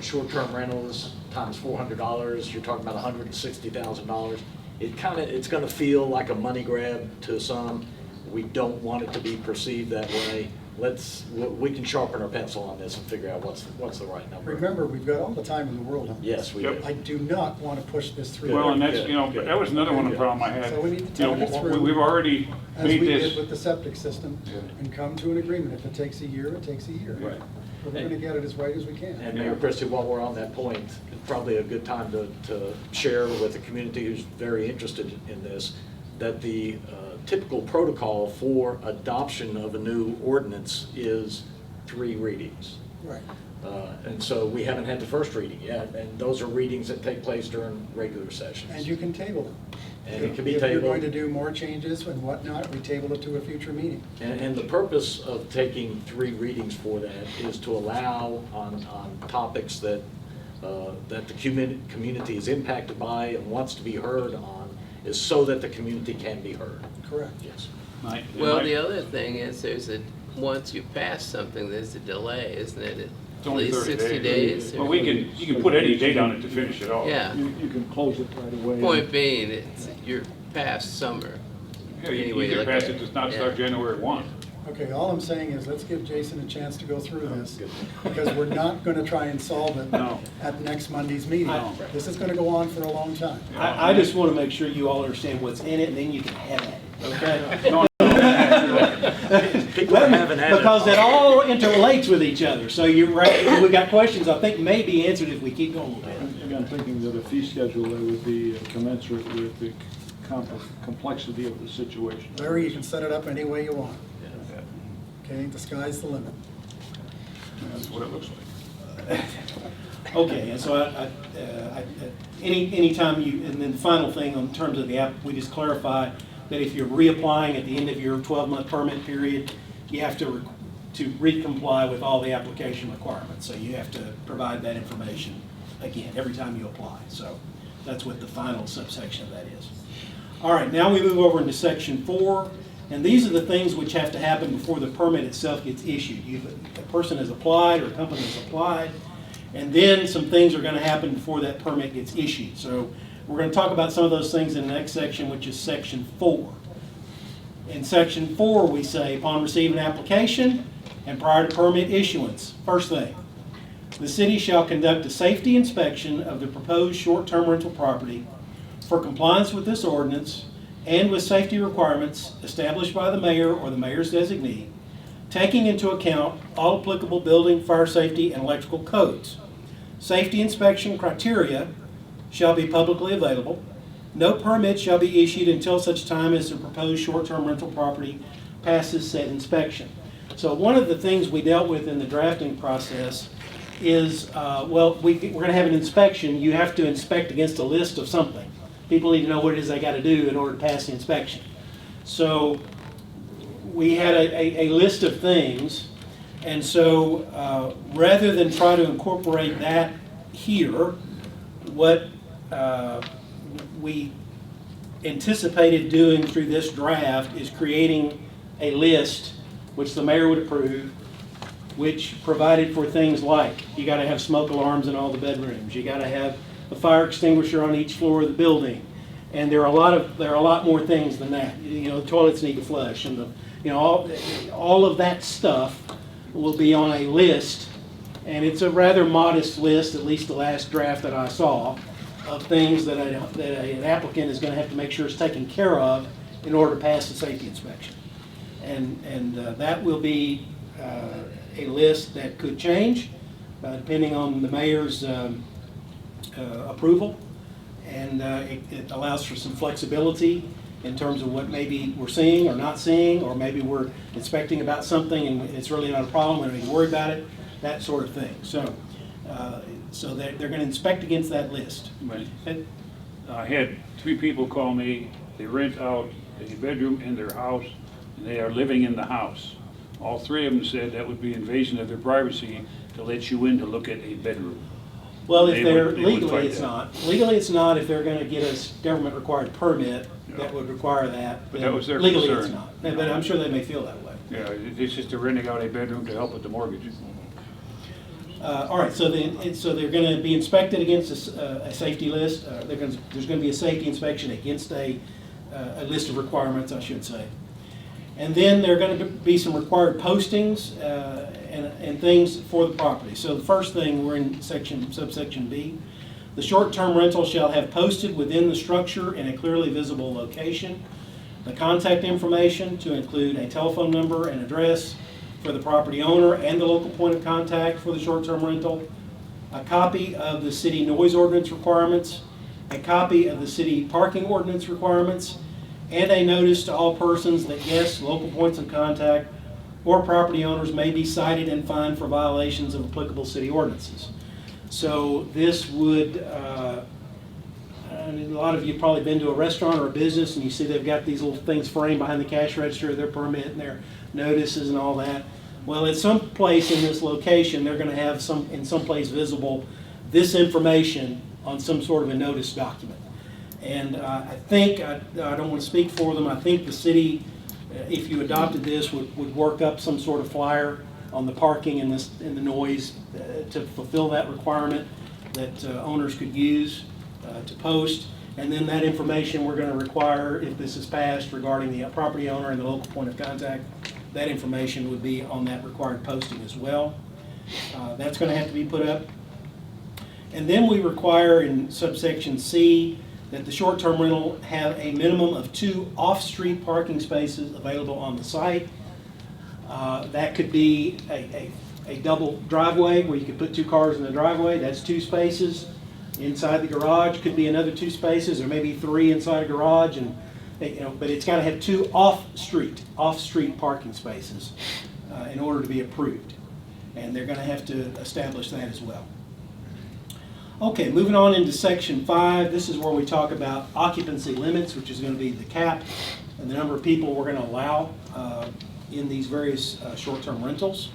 short-term rentals times $400, you're talking about $160,000. It's gonna feel like a money grab to some. We don't want it to be perceived that way. We can sharpen our pencil on this and figure out what's the right number. Remember, we've got all the time in the world on this. Yes, we do. Yep. I do not want to push this through. Well, and that's, Good, good. that was another one of the problem I had. So we need to talk it through. We've already As made we this. did with the septic system, Yeah. and come to an agreement. If it takes a year, it takes a year. Right. But we're gonna get it as right as we can. And Mayor Christie, while we're on that point, it's probably a good time to share with the community who's very interested in this, that the typical protocol for adoption of a new ordinance is 3 readings. Right. And so we haven't had the first reading yet, and those are readings that take place during regular sessions. And you can table them. And it can be If you're going to tabled. do more changes and whatnot, we table it to a future meeting. And the purpose of taking 3 readings for that is to allow on topics that, that the community is impacted by and wants to be heard on, is so that the community can be heard. Correct. Yes. Well, the other thing is once you pass something, there's a delay, isn't it? It's only At least 30 60 days. Well, you can put any date on it to finish it off. Yeah. You can close it right away. Point being, you're past summer. Yeah, you Anyway, can look pass at it it. to not start Yeah. January 1. Okay, all I'm saying is let's give Jason a chance to go through this, because we're not gonna try and solve it No. at next Monday's meeting. No. This is gonna go on for a long time. I just want to make sure you all understand what's in it, and then you can have at it, okay? No, People are having at it. Because it all interrelates with each other, so you're right, we got questions I think may be answered if we keep going with it. And I'm thinking that a fee schedule that would be commensurate with the complexity of the situation. Larry, you can set it up any way you want. Okay, the sky's the limit. That's what it looks like. Okay, and so anytime you, and then the final thing in terms of the app, we just clarify that if you're reapplying at the end of your 12-month permit period, you have to re-comply with all the application requirements. So you have to provide that information again every time you apply. So that's what the final subsection of that is. All right, now we move over into section 4, and these are the things which have to happen before the permit itself gets issued. A person has applied or a company has applied, and then some things are going to happen before that permit gets issued. So we're going to talk about some of those things in the next section, which is section 4. In section 4, we say, upon receiving an application and prior to permit issuance, first thing, the city shall conduct a safety inspection of the proposed short-term rental property for compliance with this ordinance and with safety requirements established by the mayor or the mayor's designee, taking into account all applicable building, fire safety, and electrical codes. Safety inspection criteria shall be publicly available. No permit shall be issued until such time as the proposed short-term rental property passes said inspection. So one of the things we dealt with in the drafting process is, well, we're going to have an inspection. You have to inspect against a list of something. People need to know what it is they got to do in order to pass the inspection. So we had a list of things, and so rather than try to incorporate that here, what we anticipated doing through this draft is creating a list which the mayor would approve, which provided for things like you got to have smoke alarms in all the bedrooms, you got to have a fire extinguisher on each floor of the building, and there are a lot more things than that. You know, the toilets need to flush, and all of that stuff will be on a list, and it's a rather modest list, at least the last draft that I saw, of things that an applicant is going to have to make sure is taken care of in order to pass the safety inspection. And that will be a list that could change depending on the mayor's approval, and it allows for some flexibility in terms of what maybe we're seeing or not seeing, or maybe we're inspecting about something and it's really not a problem, we don't need to worry about it, that sort of thing. So they're going to inspect against that list. Right. I had 3 people call me. They rent out a bedroom in their house, and they are living in the house. All 3 of them said that would be invasion of their privacy to let you in to look at a bedroom. Well, if They they're, would legally fight it's that. not. Legally it's not if they're going to get a government-required permit that would require that. But that was their Legally concern. it's not. But I'm sure they may feel that way. Yeah, it's just they're renting out a bedroom to help with the mortgage. All right, so they're going to be inspected against a safety list. There's going to be a safety inspection against a list of requirements, I should say. And then there are going to be some required postings and things for the property. So the first thing, we're in subsection B. The short-term rental shall have posted within the structure in a clearly visible location the contact information to include a telephone number and address, for the property owner and the local point of contact for the short-term rental, a copy of the city noise ordinance requirements, a copy of the city parking ordinance requirements, and a notice to all persons that guests, local points of contact, or property owners may be cited and fined for violations of applicable city ordinances. So this would, a lot of you have probably been to a restaurant or a business and you see they've got these little things framed behind the cash register, their permit and their notices and all that. Well, at some place in this location, they're going to have in some place visible this information on some sort of a notice document. And I think, I don't want to speak for them, I think the city, if you adopted this, would work up some sort of flyer on the parking and the noise to fulfill that requirement that owners could use to post. And then that information we're going to require, if this is passed, regarding the property owner and the local point of contact, that information would be on that required posting as well. That's going to have to be put up. And then we require in subsection C that the short-term rental have a minimum of 2 off-street parking spaces available on the site. That could be a double driveway where you could put 2 cars in the driveway. That's 2 spaces. Inside the garage could be another 2 spaces, or maybe 3 inside a garage, and but it's got to have 2 off-street parking spaces in order to be approved. And they're going to have to establish that as well. Okay, moving on into section 5, this is where we talk about occupancy limits, which is going to be the cap and the number of people we're going to allow in these various short-term rentals.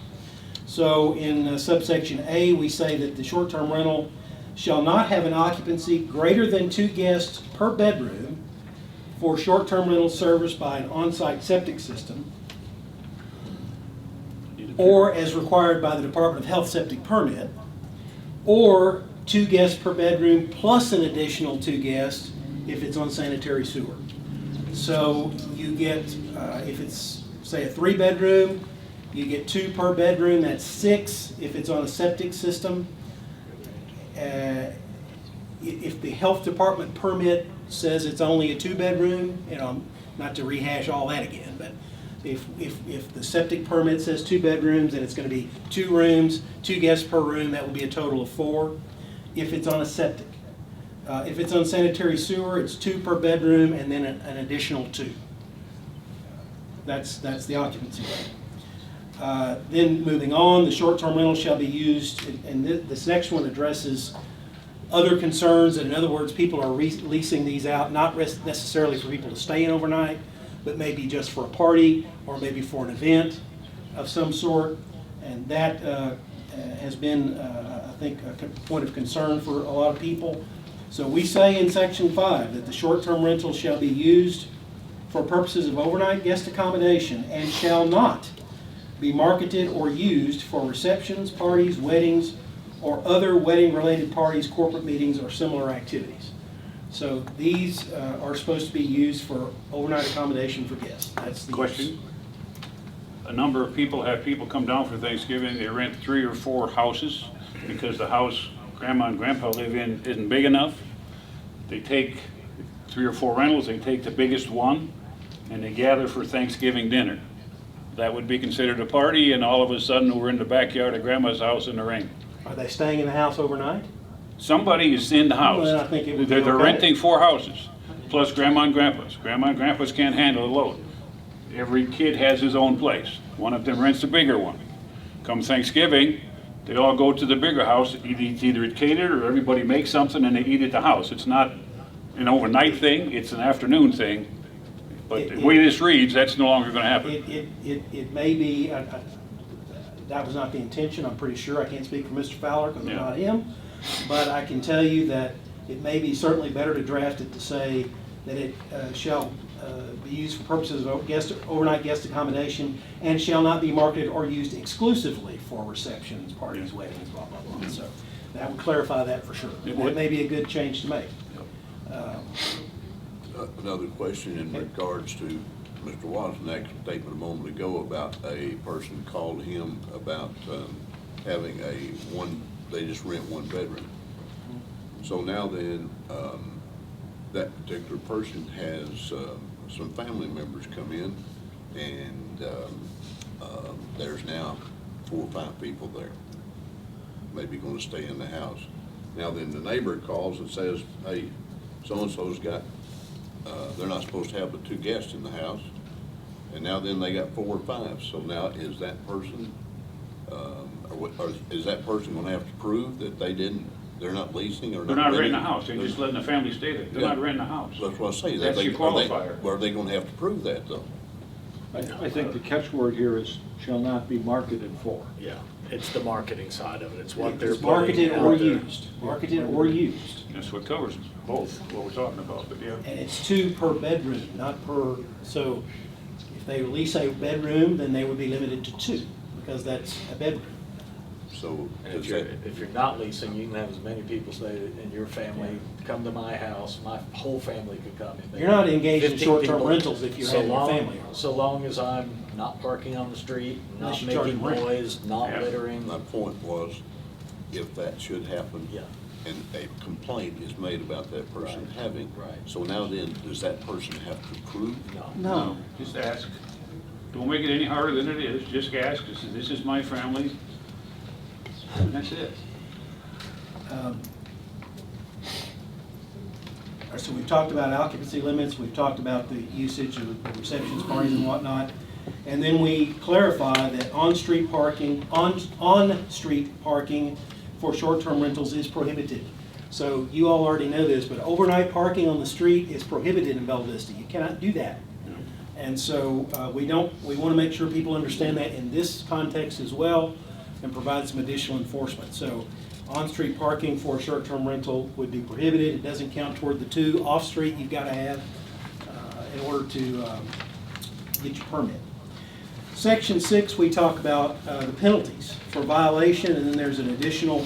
So in subsection A, we say that the short-term rental shall not have an occupancy greater than 2 guests per bedroom for short-term rental service by an on-site septic system, or as required by the Department of Health septic permit, or 2 guests per bedroom plus an additional 2 guests if it's on sanitary sewer. So you get, if it's, say, a 3-bedroom, you get 2 per bedroom, that's 6 if it's on a septic system. If the health department permit says it's only a 2-bedroom, not to rehash all that again, but if the septic permit says 2 bedrooms and it's going to be 2 rooms, 2 guests per room, that would be a total of 4 if it's on a septic. If it's on sanitary sewer, it's 2 per bedroom and then an additional 2. That's the occupancy rate. Then moving on, the short-term rental shall be used, and this next one addresses other concerns, and in other words, people are leasing these out, not necessarily for people to stay in overnight, but maybe just for a party or maybe for an event of some sort. And that has been, I think, a point of concern for a lot of people. So we say in section 5 that the short-term rental shall be used for purposes of overnight guest accommodation and shall not be marketed or used for receptions, parties, weddings, or other wedding-related parties, corporate meetings, or similar activities. So these are supposed to be used for overnight accommodation for guests. That's the Question. use. A number of people have people come down for Thanksgiving, they rent 3 or 4 houses because the house Grandma and Grandpa live in isn't big enough. They take 3 or 4 rentals, they take the biggest one, and they gather for Thanksgiving dinner. That would be considered a party, and all of a sudden we're in the backyard of Grandma's house in the rain. Are they staying in the house overnight? Somebody is in the house. Well, then I think it would be They're okay. renting 4 houses, plus Grandma and Grandpa's. Grandma and Grandpa's can't handle the load. Every kid has his own place. One of them rents a bigger one. Come Thanksgiving, they all go to the bigger house. It's either catered or everybody makes something and they eat at the house. It's not an overnight thing, it's an afternoon thing. But the way this reads, that's no longer going to happen. It may be, that was not the intention, I'm pretty sure. I can't speak for Mr. Fowler because I'm not him. But I can tell you that it may be certainly better to draft it to say that it shall be used for purposes of overnight guest accommodation and shall not be marketed or used exclusively for receptions, parties, weddings, blah, blah, blah. So that would clarify that for sure. That may be a good change to make. Another question in regards to Mr. Wozniak's statement a moment ago about a person called him about having they just rent 1 bedroom. So now then, that particular person has some family members come in, and there's now 4 or 5 people there, maybe gonna stay in the house. Now then the neighbor calls and says, hey, so-and-so's got, they're not supposed to have but 2 guests in the house, and now then they got 4 or 5. So now is that person, or is that person gonna have to prove that they're not leasing or not? They're not renting the renting? house, they're just letting the family stay there. They're Yeah. not renting the house. That's what I say. That's your qualifier. Are they gonna have to prove that though? I think the catchword here is shall not be marketed for. Yeah, it's the marketing side of it. It's what they're It's marketed putting or out there. used, marketed or used. That's what covers both, what we're talking about, but yeah. And it's 2 per bedroom, not per, so if they lease a bedroom, then they would be limited to 2, because that's a bedroom. So And is that, if you're not leasing, you can have as many people stay in your family, come to my house, my whole family could come. If they- You're not engaged in 15 short-term people. rentals if you're So having a long- family. So long as I'm not parking on the street, Unless not you charge making them rent. noise, not Yeah. littering. my point was, if that should happen. Yeah. And a complaint is made about that person Right. having. Right. So now then, does that person have to prove? No. Just ask. Don't make it any harder than it is, just ask, this is my family, and that's it. So we've talked about occupancy limits, we've talked about the usage of the receptions, parties and whatnot. And then we clarify that on-street parking, on-street parking for short-term rentals is prohibited. So you all already know this, but overnight parking on the street is prohibited in Bella Vista. You cannot do that. And so we want to make sure people understand that in this context as well and provide some additional enforcement. So on-street parking for a short-term rental would be prohibited. It doesn't count toward the 2 off-street you've got to have in order to get your permit. Section 6, we talk about the penalties for violation, and then there's an additional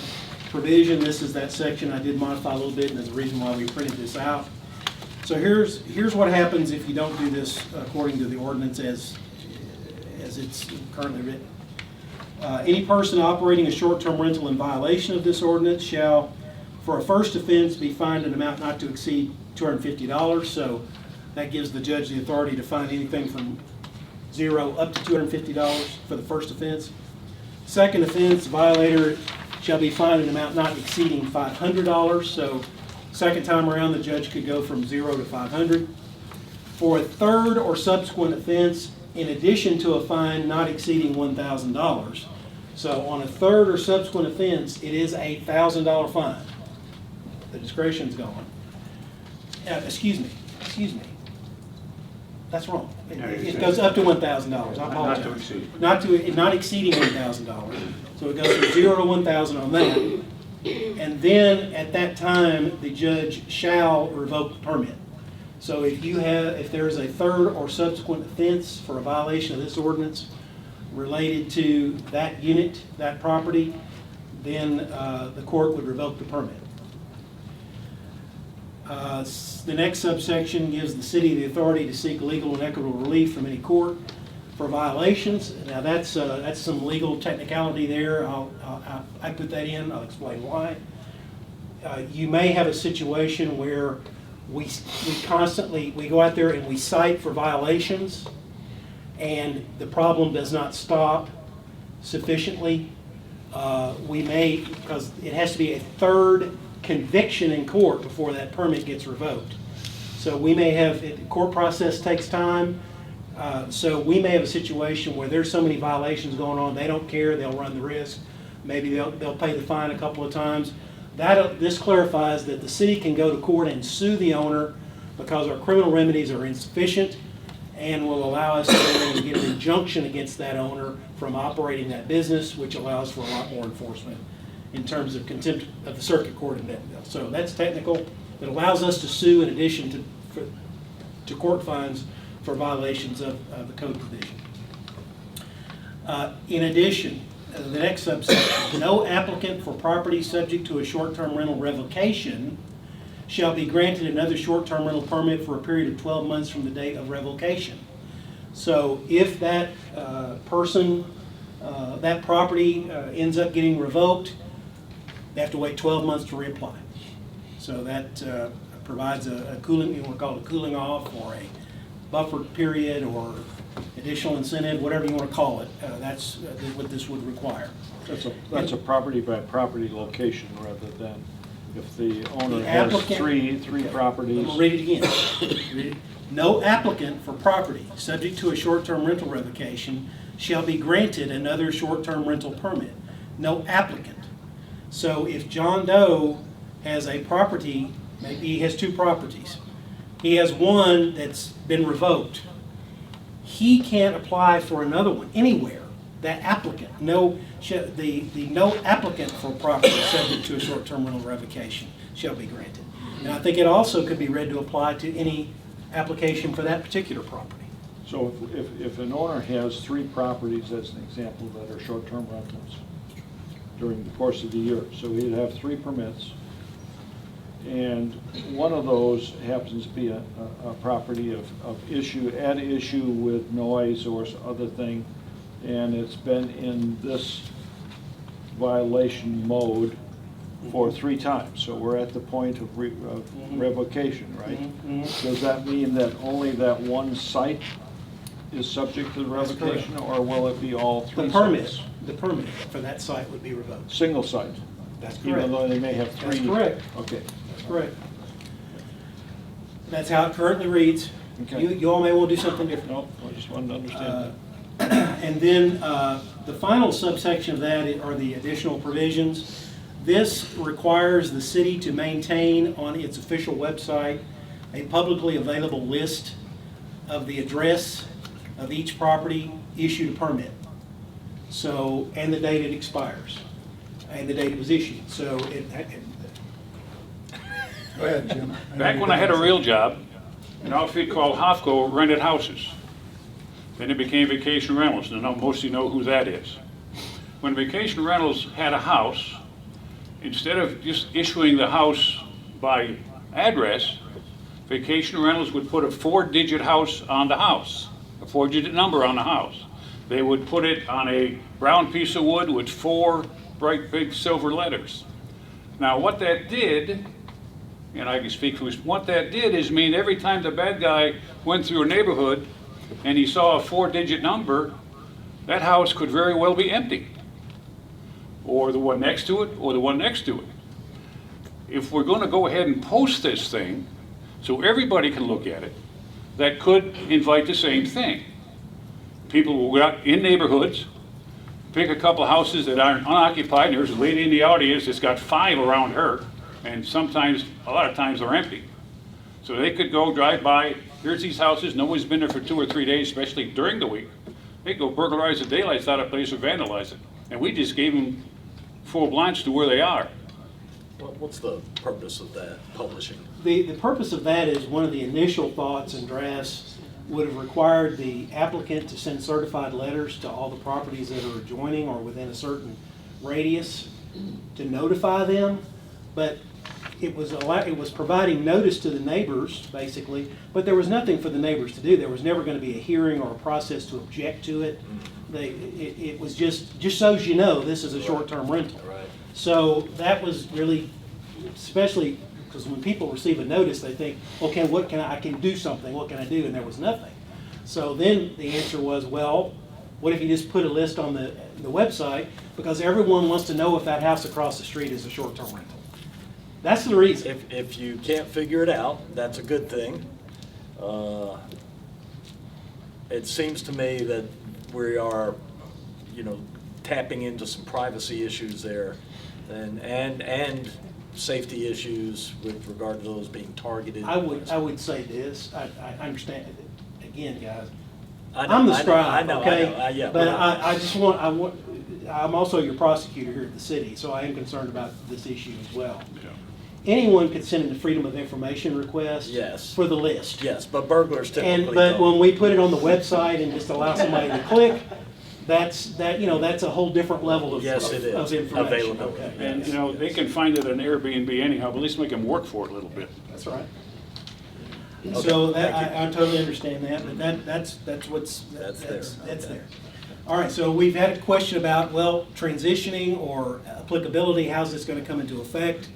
provision. This is that section I did modify a little bit, and there's a reason why we printed this out. So here's what happens if you don't do this according to the ordinance as it's currently written. Any person operating a short-term rental in violation of this ordinance shall, for a first offense, be fined an amount not to exceed $250. So that gives the judge the authority to fine anything from 0 up to $250 for the first offense. Second offense, violator shall be fined an amount not exceeding $500. So second time around, the judge could go from 0 to 500. For a third or subsequent offense, in addition to a fine not exceeding $1,000. So on a third or subsequent offense, it is a $1,000 fine. The discretion's gone. Excuse me. That's wrong. It goes up to $1,000. I apologize. Not to exceed. Not exceeding $1,000. So it goes from 0 to 1,000 on that. And then at that time, the judge shall revoke the permit. So if there is a third or subsequent offense for a violation of this ordinance related to that unit, that property, then the court would revoke the permit. The next subsection gives the city the authority to seek legal and equitable relief from any court for violations. Now that's some legal technicality there. I put that in. I'll explain why. You may have a situation where we go out there and we cite for violations, and the problem does not stop sufficiently. We may, because it has to be a third conviction in court before that permit gets revoked. So we may have, the court process takes time, so we may have a situation where there's so many violations going on, they don't care, they'll run the risk. Maybe they'll pay the fine a couple of times. This clarifies that the city can go to court and sue the owner because our criminal remedies are insufficient and will allow us to go in and get an injunction against that owner from operating that business, which allows for a lot more enforcement in terms of contempt of the circuit court in Bentonville. So that's technical. It allows us to sue in addition to court fines for violations of the code provision. In addition, the next subsection, no applicant for property subject to a short-term rental revocation shall be granted another short-term rental permit for a period of 12 months from the date of revocation. So if that that property ends up getting revoked, they have to wait 12 months to reapply. So that provides a cooling, you want to call it a cooling off or a buffer period or additional incentive, whatever you want to call it. That's what this would require. That's a property by property location rather than if the owner The has applicant- three properties. I'll read it again. No applicant for property subject to a short-term rental revocation shall be granted another short-term rental permit. No applicant. So if John Doe has a property, maybe he has 2 properties, he has one that's been revoked, he can't apply for another one anywhere. That applicant, the no applicant for property subject to a short-term rental revocation shall be granted. And I think it also could be read to apply to any application for that particular property. So if an owner has 3 properties, as an example, that are short-term rentals during the course of the year, so he'd have 3 permits, and one of those happens to be a property of issue, at issue with noise or other thing, and it's been in this violation mode for 3 times. So we're at the point of revocation, right? Does that mean that only that one site is subject to the That's revocation, correct. or will it be all 3 The permit for that site would be revoked. Single site? That's Even correct. though they may have 3? That's correct. Okay. That's correct. That's how it currently reads. Okay. You all may want to do something different. No, I just wanted to understand And then the final subsection of that are the additional provisions. This requires the city to maintain on its official website a publicly available list of the address of each property issued a permit. So, and the date it expires, and the date it was issued. So Go ahead, Jim. Back when I had a real job, an outfit called Hofco rented houses. Then it became Vacation Rentals, and now most of you know who that is. When Vacation Rentals had a house, instead of just issuing the house by address, Vacation Rentals would put a 4-digit house on the house, a 4-digit number on the house. They would put it on a brown piece of wood with 4 bright big silver letters. Now what that did, and I can speak for what that did is mean every time the bad guy went through a neighborhood and he saw a 4-digit number, that house could very well be empty. Or the one next to it, or the one next to it. If we're going to go ahead and post this thing so everybody can look at it, that could invite the same thing. People will go out in neighborhoods, pick a couple of houses that aren't unoccupied, and there's a lady in the audience that's got 5 around her, and sometimes, a lot of times, they're empty. So they could go drive by, here's these houses, nobody's been there for 2 or 3 days, especially during the week. They go burglarize the daylights out of a place or vandalize it. And we just gave them full blinds to where they are. What's the purpose of that publishing? The purpose of that is one of the initial thoughts and drafts would have required the applicant to send certified letters to all the properties that are adjoining or within a certain radius to notify them, but it was providing notice to the neighbors, basically, but there was nothing for the neighbors to do. There was never going to be a hearing or a process to object to it. It was just so as you know, this is a short-term rental. Right. So that was really, especially because when people receive a notice, they think, okay, I can do something, what can I do? And there was nothing. So then the answer was, well, what if you just put a list on the website, because everyone wants to know if that house across the street is a short-term rental. That's the reason. If you can't figure it out, that's a good thing. It seems to me that we are, tapping into some privacy issues there, and safety issues with regard to those being targeted. I would say this. I understand. Again, guys, I know, I'm the I know, scribe, I know, okay? I know, yeah, But well, I'm also your prosecutor here at the city, so I am concerned about this issue as well. Yeah. Anyone could send in a Freedom of Information request. Yes. For the list. Yes, but burglars typically But don't. when we put it on the website and just allow somebody to click, that's a whole different level of Yes, it is. of information. Availability. Okay. And, they can find it on Airbnb anyhow, but at least make them work for it a little bit. That's right. Okay, So that, thank you. I totally understand that, but that's what's, That's there. there. All right, so we've had a question about, well, transitioning or applicability, how's this gonna come into effect?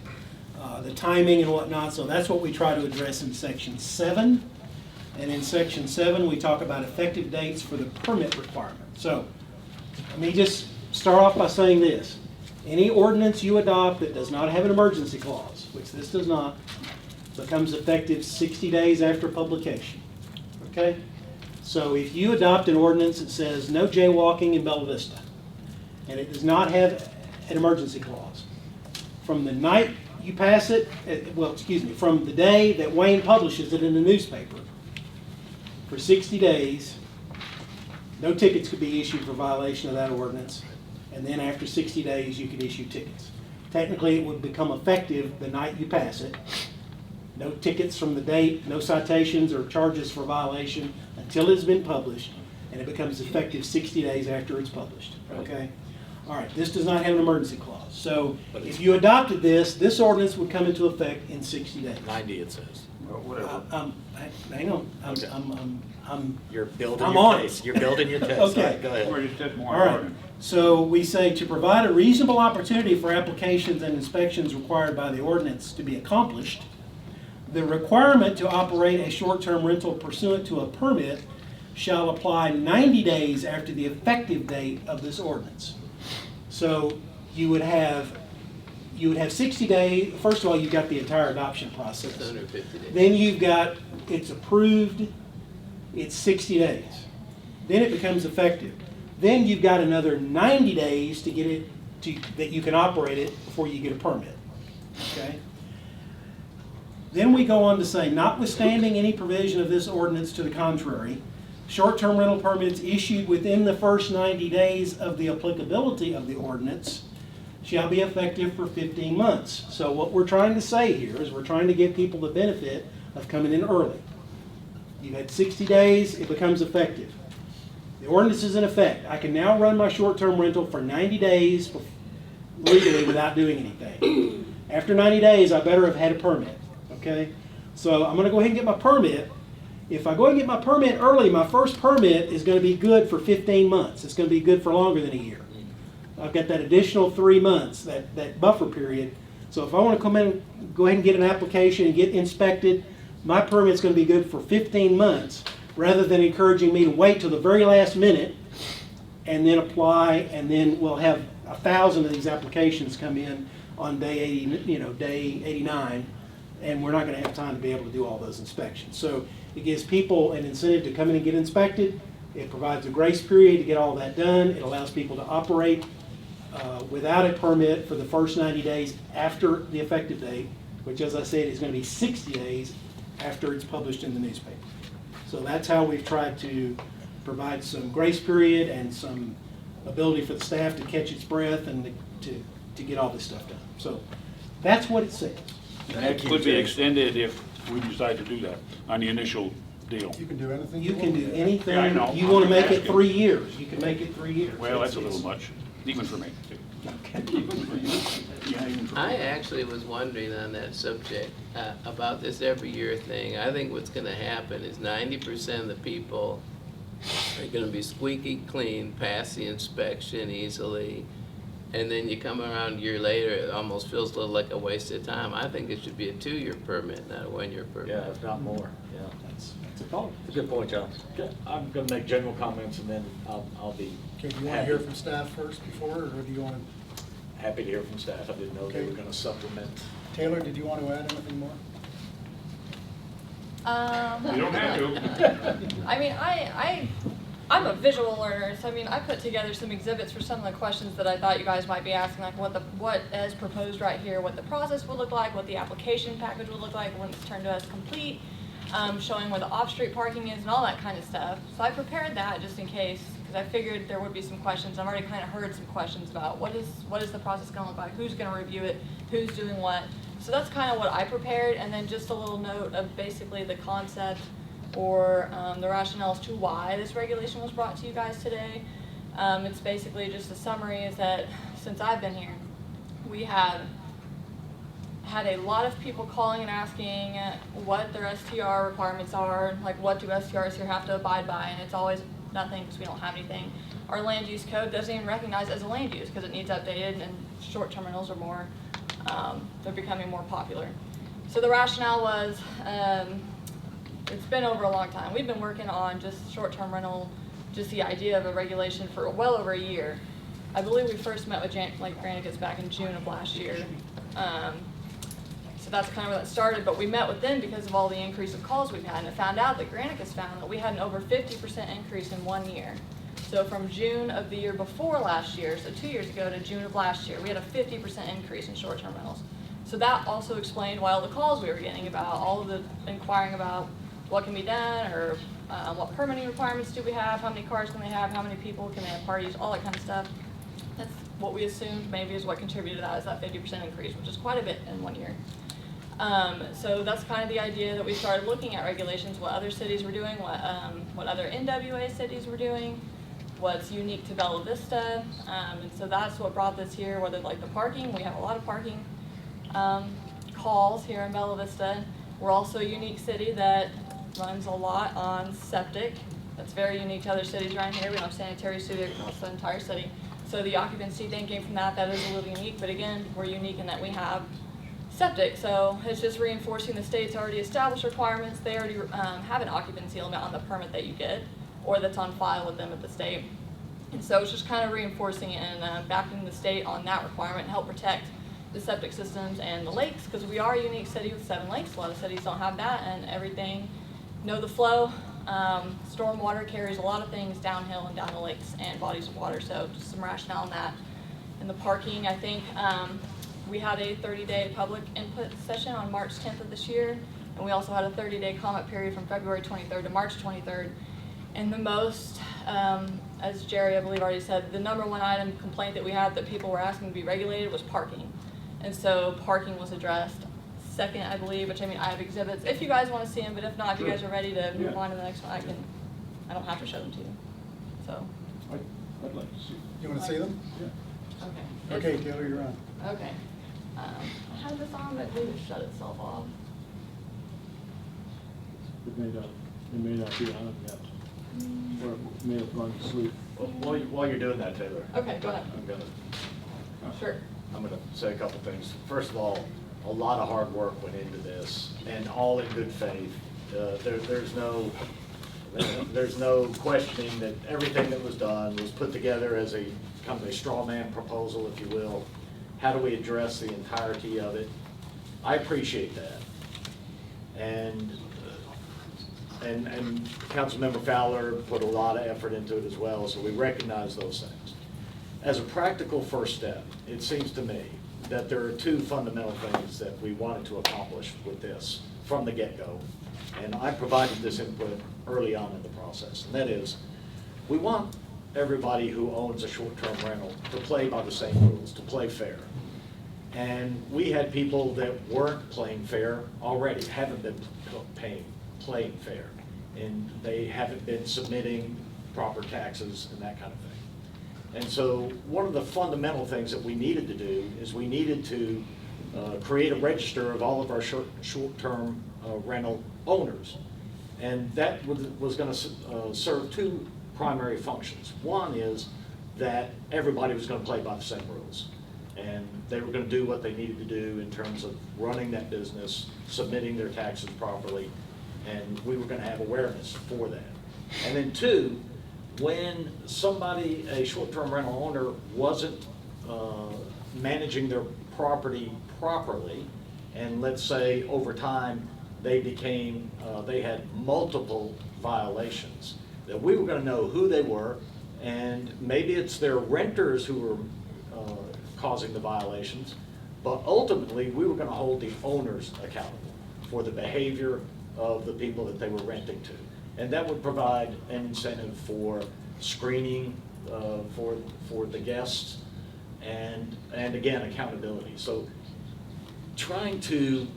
The timing and whatnot, so that's what we try to address in section 7. And in section 7, we talk about effective dates for the permit requirement. So let me just start off by saying this. Any ordinance you adopt that does not have an emergency clause, which this does not, becomes effective 60 days after publication. Okay? So if you adopt an ordinance that says no jaywalking in Bella Vista, and it does not have an emergency clause, from the night you pass it, from the day that Wayne publishes it in the newspaper, for 60 days, no tickets could be issued for violation of that ordinance, and then after 60 days, you could issue tickets. Technically, it would become effective the night you pass it. No tickets from the date, no citations or charges for violation until it's been published, and it becomes effective 60 days after it's published, okay? All right, this does not have an emergency clause. So if you adopted this ordinance would come into effect in 60 days. 90, it says. Well, whatever. Hang on, You're building I'm your on case. it. You're building your case. Okay. All right, go ahead. Or you said more All right, important. so we say to provide a reasonable opportunity for applications and inspections required by the ordinance to be accomplished, the requirement to operate a short-term rental pursuant to a permit shall apply 90 days after the effective date of this ordinance. So you would have 60 days. First of all, you've got the entire adoption process. 150 days. Then you've got, it's approved, it's 60 days. Then it becomes effective. Then you've got another 90 days to get it that you can operate it before you get a permit. Okay? Then we go on to say, notwithstanding any provision of this ordinance to the contrary, short-term rental permits issued within the first 90 days of the applicability of the ordinance shall be effective for 15 months. So what we're trying to say here is we're trying to give people the benefit of coming in early. You've had 60 days, it becomes effective. The ordinance is in effect. I can now run my short-term rental for 90 days legally without doing anything. After 90 days, I better have had a permit. Okay? So I'm going to go ahead and get my permit. If I go and get my permit early, my first permit is going to be good for 15 months. It's going to be good for longer than a year. I've got that additional 3 months, that buffer period. So if I want to come in, go ahead and get an application and get inspected, my permit's going to be good for 15 months rather than encouraging me to wait till the very last minute and then apply, and then we'll have 1,000 of these applications come in on day 80, day 89, and we're not going to have time to be able to do all those inspections. So it gives people an incentive to come in and get inspected. It provides a grace period to get all that done. It allows people to operate without a permit for the first 90 days after the effective date, which, as I said, is going to be 60 days after it's published in the newspaper. So that's how we've tried to provide some grace period and some ability for the staff to catch its breath and to get all this stuff done. So that's what it says. And that could be extended if we decide to do that on the initial deal. You can do anything You can do Yeah, I anything. know. You want to make it asking. 3 years, you can make it 3 years. Well, that's a little much, even for me. Even for you. Yeah, even for me. I actually was wondering on that subject about this every year thing. I think what's going to happen is 90% of the people are going to be squeaky clean, pass the inspection easily, and then you come around a year later, it almost feels a little like a waste of time. I think it should be a 2-year permit, not a 1-year permit. Yeah, if not more, yeah. That's a thought. Good point, John. I'm going to make general comments and then I'll be Okay, do you want to hear from staff first before, or do you want happy to hear from staff. I didn't know they were going to supplement. Taylor, did you want to add anything more? You don't have to. I mean, I'm a visual learner, so I mean, I put together some exhibits for some of the questions that I thought you guys might be asking, like what is proposed right here, what the process would look like, what the application package would look like when it's turned to us complete, showing where the off-street parking is and all that kind of stuff. So I prepared that just in case, because I figured there would be some questions. I've already kind of heard some questions about what is the process going to look like, who's going to review it, who's doing what. So that's kind of what I prepared, and then just a little note of basically the concept or the rationale as to why this regulation was brought to you guys today. It's basically just a summary is that since I've been here, we have had a lot of people calling and asking what their STR requirements are, like what do STRs here have to abide by, and it's always nothing because we don't have anything. Our land use code doesn't even recognize it as a land use because it needs updated, and short-term rentals are more, they're becoming more popular. So the rationale was, it's been over a long time. We've been working on just short-term rental, just the idea of a regulation for well over a year. I believe we first met with Granicus back in June of last year. So that's kind of where that started, but we met with them because of all the increase of calls we've had, and it found out that Granicus found that we had an over 50% increase in 1 year. So from June of the year before last year, so 2 years ago, to June of last year, we had a 50% increase in short-term rentals. So that also explained why all the calls we were getting about all of the inquiring about what can be done, or what permitting requirements do we have, how many cars can they have, how many people can they have parties, all that kind of stuff. That's what we assumed maybe is what contributed to that, is that 50% increase, which is quite a bit in 1 year. So that's kind of the idea that we started looking at regulations, what other cities were doing, what other NWA cities were doing, what's unique to Bella Vista, and so that's what brought this here, whether like the parking, we have a lot of parking calls here in Bella Vista. We're also a unique city that runs a lot on septic. That's very unique to other cities around here. We don't have sanitary sewer across the entire city. So the occupancy thing came from that. That is a little unique, but again, we're unique in that we have septic. So it's just reinforcing the state's already established requirements. They already have an occupancy limit on the permit that you get, or that's on file with them at the state. And so it's just kind of reinforcing it and backing the state on that requirement and help protect the septic systems and the lakes, because we are a unique city with 7 lakes. A lot of cities don't have that, and everything, know the flow. Stormwater carries a lot of things downhill and down the lakes and bodies of water, so just some rationale on that. And the parking, I think we had a 30-day public input session on March 10th of this year, and we also had a 30-day comment period from February 23rd to March 23rd. And the most, as Jerry, I believe, already said, the #1 item complaint that we had that people were asking to be regulated was parking. And so parking was addressed. Second, I believe, which I mean, I have exhibits if you guys want to see them, but if not, if you guys are ready to move on to the next one, I don't have to show them to you. So. I'd like to see. You want to see them? Yeah. Okay. Okay, Taylor, you're on. Okay. I had this on, but I believe it shut itself off. It may not be on yet, or it may have gone to sleep. While you're doing that, Taylor. Okay, go ahead. Sure. I'm gonna say a couple things. First of all, a lot of hard work went into this, and all in good faith. There's no questioning that everything that was done was put together as a kind of a straw man proposal, if you will. How do we address the entirety of it? I appreciate that. And Councilmember Fowler put a lot of effort into it as well, so we recognize those things. As a practical first step, it seems to me that there are 2 fundamental things that we wanted to accomplish with this from the get-go. And I provided this input early on in the process, and that is, we want everybody who owns a short-term rental to play by the same rules, to play fair. And we had people that weren't playing fair already, haven't been playing fair, and they haven't been submitting proper taxes and that kind of thing. And so one of the fundamental things that we needed to do is we needed to create a register of all of our short-term rental owners. And that was going to serve 2 primary functions. One is that everybody was going to play by the same rules, and they were going to do what they needed to do in terms of running that business, submitting their taxes properly, and we were going to have awareness for that. And then 2, when somebody, a short-term rental owner, wasn't managing their property properly, and let's say over time they had multiple violations, that we were going to know who they were, and maybe it's their renters who were causing the violations, but ultimately we were going to hold the owners accountable for the behavior of the people that they were renting to. And that would provide an incentive for screening for the guests, and again, accountability. So trying to,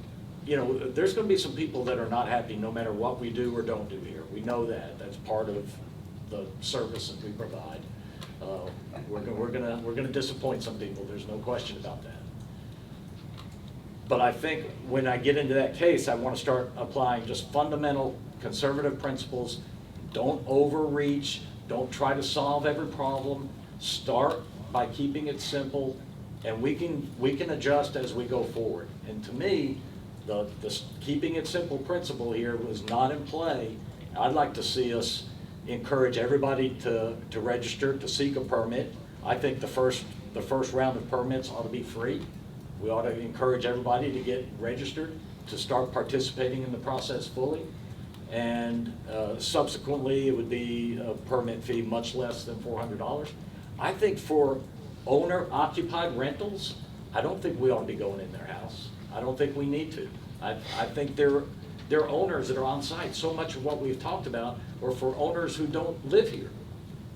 there's going to be some people that are not happy no matter what we do or don't do here. We know that. That's part of the service that we provide. We're gonna disappoint some people. There's no question about that. But I think when I get into that case, I want to start applying just fundamental conservative principles. Don't overreach. Don't try to solve every problem. Start by keeping it simple, and we can adjust as we go forward. And to me, keeping it simple principle here was not in play. I'd like to see us encourage everybody to register, to seek a permit. I think the first round of permits ought to be free. We ought to encourage everybody to get registered, to start participating in the process fully. And subsequently, it would be a permit fee much less than $400. I think for owner-occupied rentals, I don't think we ought to be going in their house. I don't think we need to. I think they're owners that are on site. So much of what we've talked about are for owners who don't live here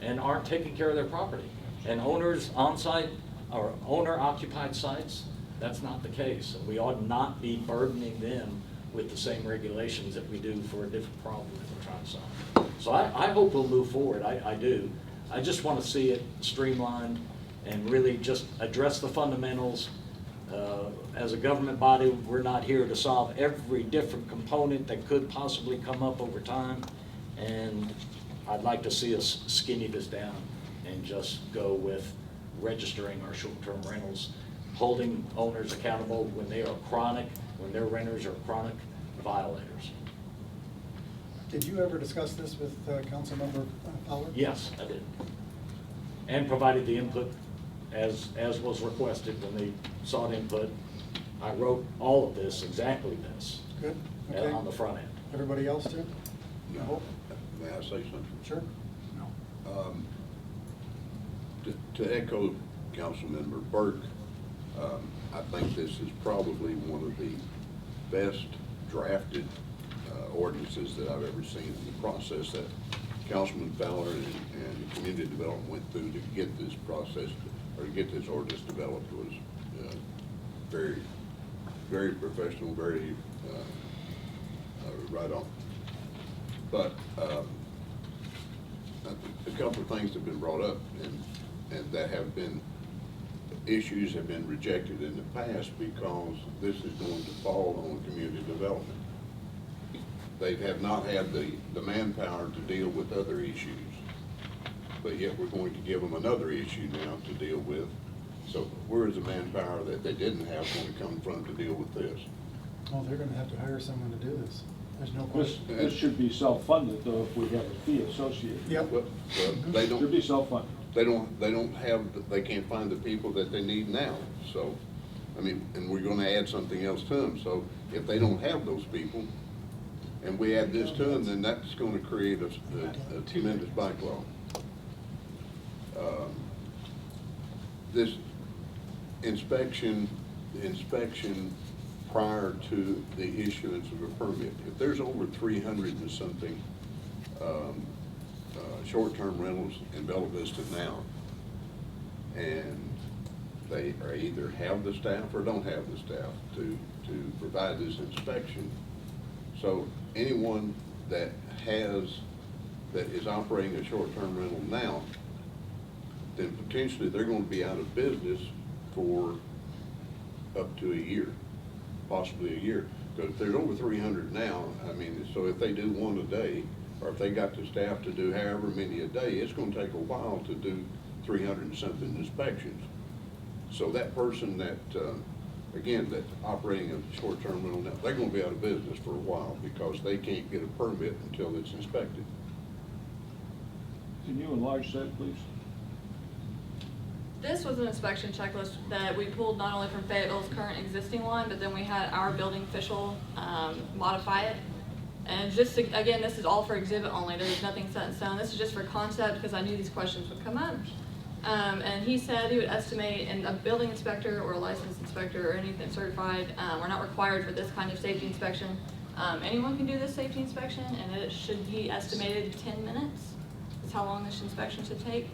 and aren't taking care of their property. And owners on site or owner-occupied sites, that's not the case. And we ought not be burdening them with the same regulations that we do for a different problem that we're trying to solve. So I hope we'll move forward. I do. I just want to see it streamlined and really just address the fundamentals. As a government body, we're not here to solve every different component that could possibly come up over time. And I'd like to see us skinny this down and just go with registering our short-term rentals, holding owners accountable when they are chronic, when their renters are chronic violators. Did you ever discuss this with Councilmember Fowler? Yes, I did. And provided the input as was requested when they sought input. I wrote all of this, exactly this, Good, okay. on the front end. Everybody else too? No. May I say something? Sure. To echo Councilmember Burke, I think this is probably one of the best drafted ordinances that I've ever seen. In the process that Councilman Fowler and Community Development went through to get this process, or to get this ordinance developed, was very, very professional, very right on. But a couple of things have been brought up, and that have been, issues have been rejected in the past because this is going to fall on community development. They have not had the manpower to deal with other issues, but yet we're going to give them another issue now to deal with. So where is the manpower that they didn't have going to come from to deal with this? Well, they're gonna have to hire someone to do this. There's no This, question. this should be self-funded though, if we have a fee associated. Yep. Well, they Should be don't, self-funded. they don't have, they can't find the people that they need now. So, I mean, and we're gonna add something else to them. So if they don't have those people, and we add this to them, then that's gonna create a tremendous backlog. This inspection prior to the issuance of a permit, if there's over 300 and something short-term rentals in Bella Vista now, and they are either have the staff or don't have the staff to provide this inspection. So anyone that is operating a short-term rental now, then potentially they're going to be out of business for up to a year, possibly a year. Because if there's over 300 now, I mean, so if they do one a day, or if they got the staff to do however many a day, it's going to take a while to do 300 and something inspections. So that person that, again, that's operating a short-term rental now, they're going to be out of business for a while because they can't get a permit until it's inspected. Can you enlarge that, please? This was an inspection checklist that we pulled not only from Fayetteville's current existing one, but then we had our building official modify it. And just to, again, this is all for exhibit only. There's nothing set in stone. This is just for concept because I knew these questions would come up. And he said he would estimate, and a building inspector or a licensed inspector or anything certified are not required for this kind of safety inspection. Anyone can do this safety inspection, and it should be estimated 10 minutes. That's how long this inspection should take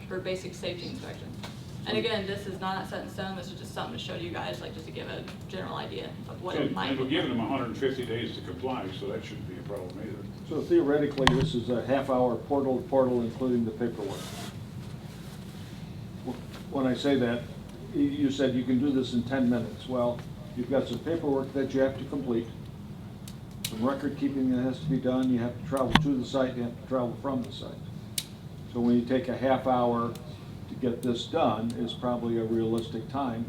for basic safety inspection. And again, this is not set in stone. This is just something to show you guys, like just to give a general idea of what it might And we're look giving like. them 150 days to comply, so that shouldn't be a problem either. So theoretically, this is a half-hour portal to portal, including the paperwork. When I say that, you said you can do this in 10 minutes. Well, you've got some paperwork that you have to complete, some record keeping that has to be done. You have to travel to the site, you have to travel from the site. So when you take a half hour to get this done is probably a realistic time.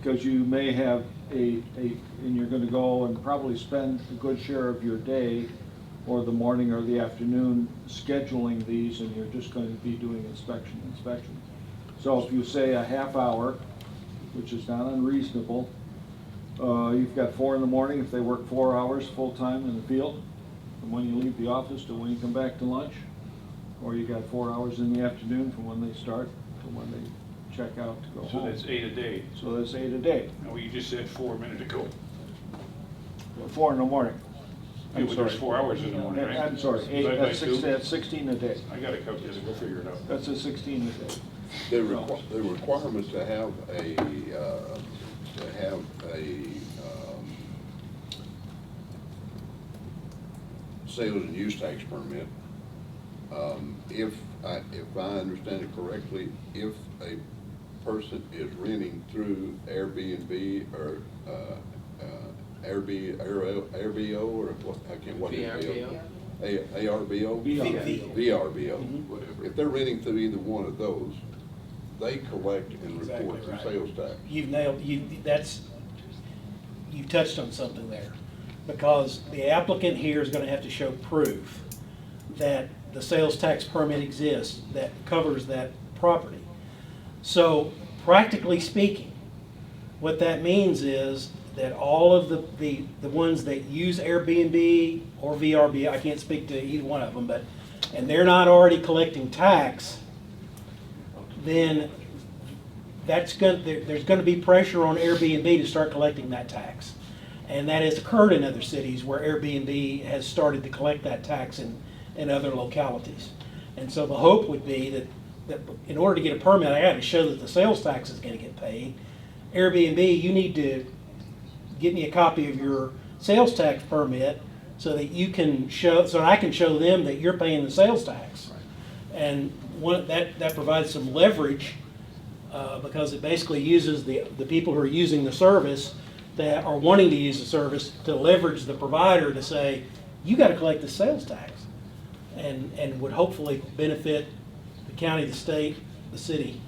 because you may have and you're gonna go and probably spend a good share of your day or the morning or the afternoon scheduling these, and you're just going to be doing inspection. So if you say a half hour, which is not unreasonable, you've got 4 in the morning, if they work 4 hours full-time in the field, from when you leave the office to when you come back to lunch, or you got 4 hours in the afternoon from when they start to when they check out to go So home. that's 8 a day. So that's 8 a day. No, you just said 4 a minute ago. 4 in the morning. Yeah, but there's 4 hours in the morning, right? I'm sorry, 8, Divide by that's 2. that's 16 a day. I got a calculator, we'll figure it out. That's a 16 a day. The requirement to have a sales and use tax permit, if I understand it correctly, if a person is renting through Airbnb or ARBO or what, I can't, what is it? ARBO? VRBO. If they're renting through either one of those, they collect and report Exactly the right. sales tax. You've touched on something there. Because the applicant here is gonna have to show proof that the sales tax permit exists that covers that property. So practically speaking, what that means is that all of the ones that use Airbnb or VRBO, I can't speak to either one of them, but, and they're not already collecting tax, then there's gonna be pressure on Airbnb to start collecting that tax. And that has occurred in other cities where Airbnb has started to collect that tax in other localities. And so the hope would be that in order to get a permit, I got to show that the sales tax is going to get paid. Airbnb, you need to get me a copy of your sales tax permit so that you can show, so I can show them that you're paying the sales tax. And that provides some leverage because it basically uses the people who are using the service that are wanting to use the service to leverage the provider to say, you got to collect the sales tax, and would hopefully benefit the county, the state, the city,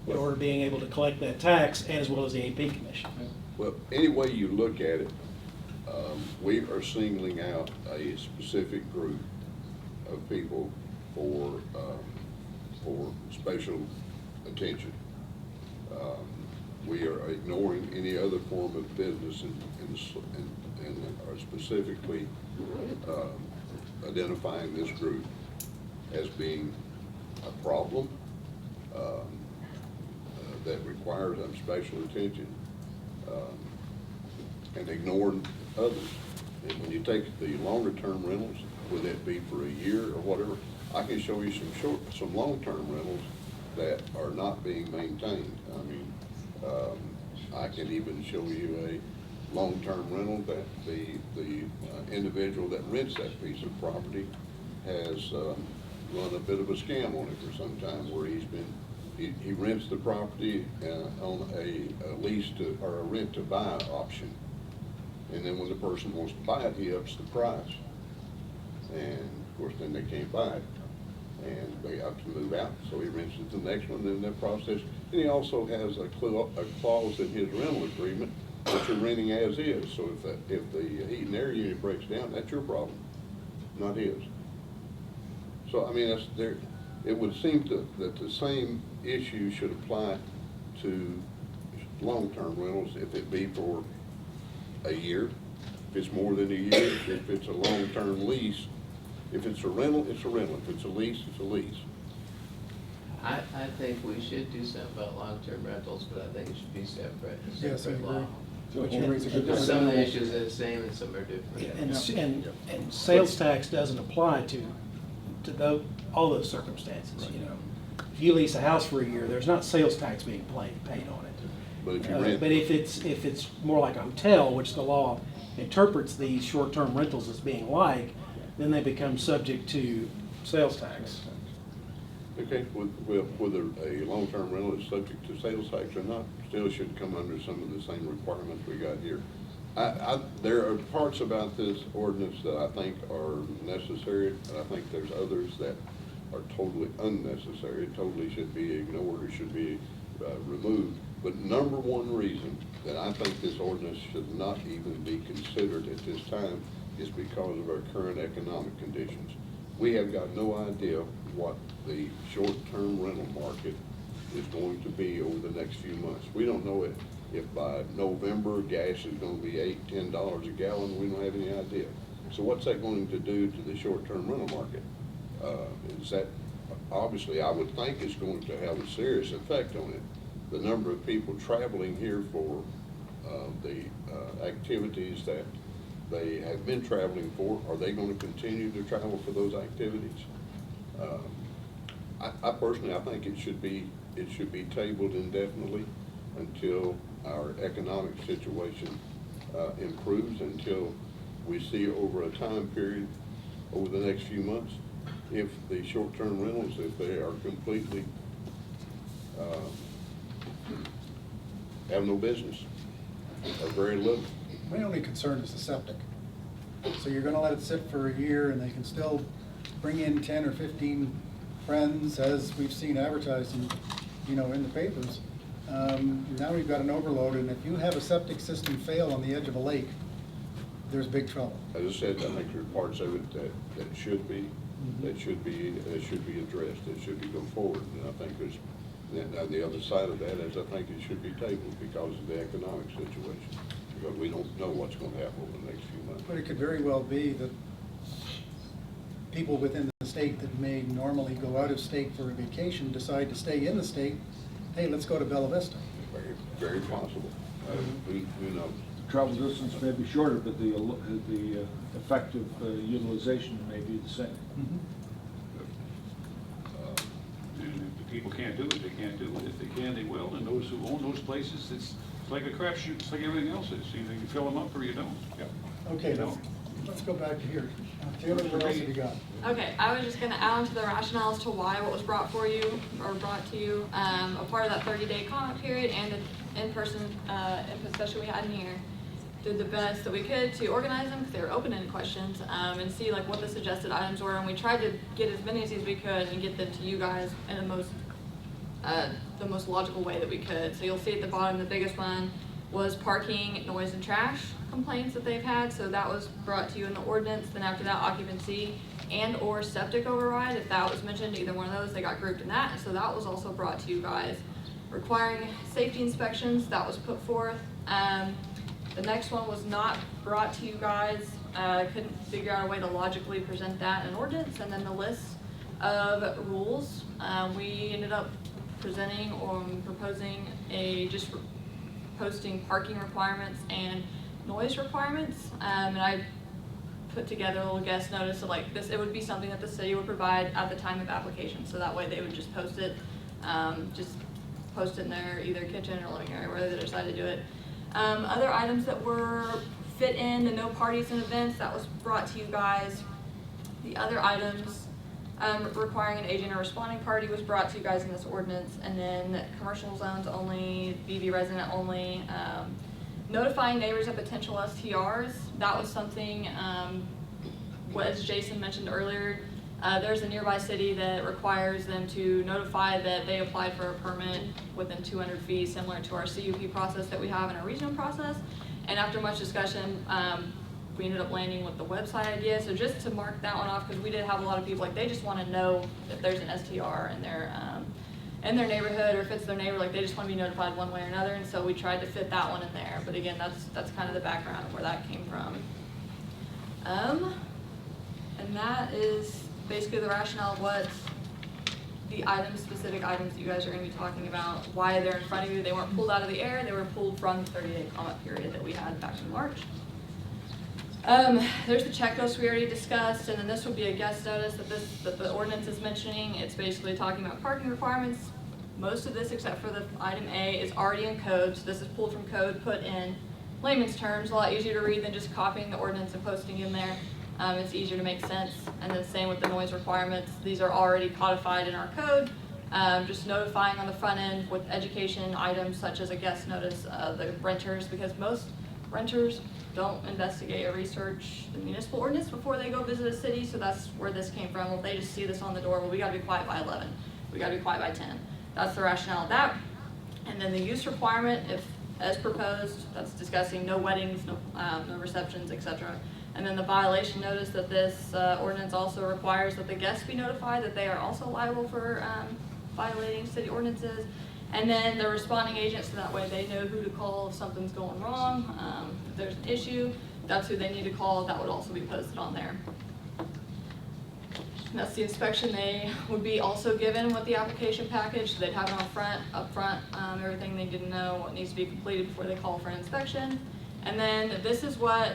in order to being able to collect that tax as well as the AP Commission. Well, any way you look at it, we are singling out a specific group of people for special attention. We are ignoring any other form of business and are specifically identifying this group as being a problem that requires some special attention, and ignoring others. And when you take the longer term rentals, whether it be for a year or whatever, I can show you some long-term rentals that are not being maintained. I mean, I can even show you a long-term rental that the individual that rents that piece of property has run a bit of a scam on it for some time, where he rents the property on a lease to, or a rent to buy option. And then when the person wants to buy it, he ups the price. And of course, then they can't buy it. And they have to move out, so he rents it to the next one, then that process. And he also has a clause in his rental agreement that you're renting as is. So if the heat and air unit breaks down, that's your problem, not his. So, I mean, it would seem that the same issue should apply to long-term rentals, if it be for a year, if it's more than a year, if it's a long-term lease. If it's a rental, it's a rental. If it's a lease, it's a lease. I think we should do something about long-term rentals, but I think it should be separate, Yes, I separate law. agree. Because some of the issues are the same and some are different. And sales tax doesn't apply to all those circumstances, you know. If you lease a house for a year, there's not sales tax being paid on it. But if you rent. But if it's more like a hotel, which the law interprets these short-term rentals as being like, then they become subject to sales tax. Okay, whether a long-term rental is subject to sales tax or not, still should come under some of the same requirements we got here. There are parts about this ordinance that I think are necessary, and I think there's others that are totally unnecessary, totally should be ignored or should be removed. But number one reason that I think this ordinance should not even be considered at this time is because of our current economic conditions. We have got no idea what the short-term rental market is going to be over the next few months. We don't know if by November gas is going to be $8, $10 a gallon. We don't have any idea. So what's that going to do to the short-term rental market? Is that, obviously, I would think it's going to have a serious effect on it. The number of people traveling here for the activities that they have been traveling for, are they going to continue to travel for those activities? I personally, I think it should be tabled indefinitely until our economic situation improves, until we see over a time period over the next few months if the short-term rentals, if they are completely have no business or very little. My only concern is the septic. So you're gonna let it sit for a year and they can still bring in 10 or 15 friends, as we've seen advertised in, in the papers. Now we've got an overload, and if you have a septic system fail on the edge of a lake, there's big trouble. As I said, I think there are parts of it that should be addressed, that should be go forward. And I think there's, on the other side of that is I think it should be tabled because of the economic situation. Because we don't know what's going to happen over the next few months. But it could very well be that people within the state that may normally go out of state for a vacation decide to stay in the state. Hey, let's go to Bella Vista. Very, very possible. Who knows? Travel distance may be shorter, but the effective utilization may be the same. And if the people can't do it, they can't do it. If they can, they will. And those who own those places, it's like a crapshoot. It's like everything else is. Either you fill them up or you don't. Yeah. Okay, let's go back to here. Taylor, what else have you got? Okay, I was just gonna add on to the rationale as to why what was brought for you, or brought to you, a part of that 30-day comment period and the in-person input session we had in here. Did the best that we could to organize them, because they were open-ended questions, and see like what the suggested items were, and we tried to get as many as we could and get them to you guys in the most logical way that we could. So you'll see at the bottom, the biggest one was parking, noise, and trash complaints that they've had. So that was brought to you in the ordinance. Then after that, occupancy and or septic override. If that was mentioned, either one of those, they got grouped in that. So that was also brought to you guys. Requiring safety inspections, that was put forth. The next one was not brought to you guys. Couldn't figure out a way to logically present that in an ordinance. And then the list of rules, we ended up presenting or proposing just posting parking requirements and noise requirements. And I put together a little guest notice of like this, it would be something that the city would provide at the time of application. So that way they would just post it in their either kitchen or living area, wherever they decide to do it. Other items that were fit in, the no parties and events, that was brought to you guys. The other items requiring an agent or responding party was brought to you guys in this ordinance. And then commercial zones only, BV resident only, notifying neighbors of potential STRs. That was something, as Jason mentioned earlier, there's a nearby city that requires them to notify that they applied for a permit within 200 feet, similar to our CUP process that we have in our regional process. And after much discussion, we ended up landing with the website idea. So just to mark that one off, because we did have a lot of people, like they just want to know if there's an STR in their neighborhood, or if it's their neighbor, like they just want to be notified one way or another. And so we tried to fit that one in there. But again, that's kind of the background of where that came from. And that is basically the rationale of what the specific items that you guys are going to be talking about, why they're in front of you. They weren't pulled out of the air, they were pulled from the 30-day comment period that we had back in March. There's the checklist we already discussed, and then this would be a guest notice that the ordinance is mentioning. It's basically talking about parking requirements. Most of this, except for the item A, is already in code, so this is pulled from code, put in layman's terms, a lot easier to read than just copying the ordinance and posting in there. It's easier to make sense. And then same with the noise requirements. These are already codified in our code. Just notifying on the front end with education items such as a guest notice, the renters, because most renters don't investigate or research the municipal ordinance before they go visit a city. So that's where this came from. Well, they just see this on the door. Well, we got to be quiet by 11. We got to be quiet by 10. That's the rationale of that. And then the use requirement, if as proposed, that's discussing no weddings, no receptions, etc. And then the violation notice that this ordinance also requires that the guests be notified that they are also liable for violating city ordinances. And then the responding agents, so that way they know who to call if something's going wrong. If there's an issue, that's who they need to call. That would also be posted on there. And that's the inspection. They would be also given with the application package. So they'd have it up front, everything they need to know, what needs to be completed before they call for an inspection. And then this is what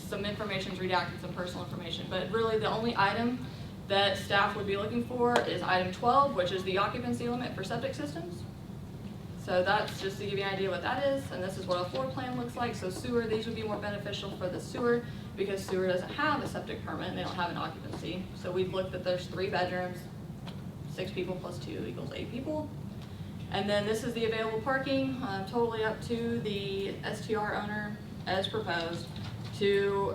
some information is redacted, some personal information, but really the only item that staff would be looking for is item 12, which is the occupancy limit for septic systems. So that's just to give you an idea what that is, and this is what a floor plan looks like. So sewer, these would be more beneficial for the sewer because sewer doesn't have a septic permit and they don't have an occupancy. So we've looked at there's 3 bedrooms, 6 people plus 2 equals 8 people. And then this is the available parking, totally up to the STR owner as proposed to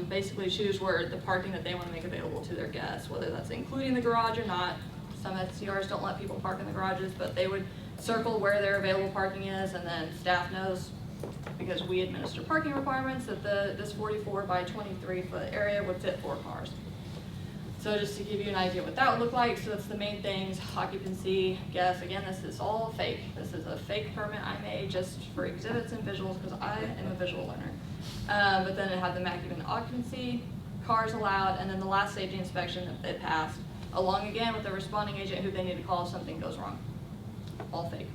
basically choose where the parking that they want to make available to their guests, whether that's including the garage or not. Some STRs don't let people park in the garages, but they would circle where their available parking is, and then staff knows, because we administer parking requirements, that this 44 by 23 foot area would fit 4 cars. So just to give you an idea what that would look like, so that's the main things: occupancy, guests. Again, this is all fake. This is a fake permit I made just for exhibits and visuals because I am a visual learner. But then it had the maximum occupancy, cars allowed, and then the last safety inspection that they passed, along again with the responding agent who they need to call if something goes wrong. All fake.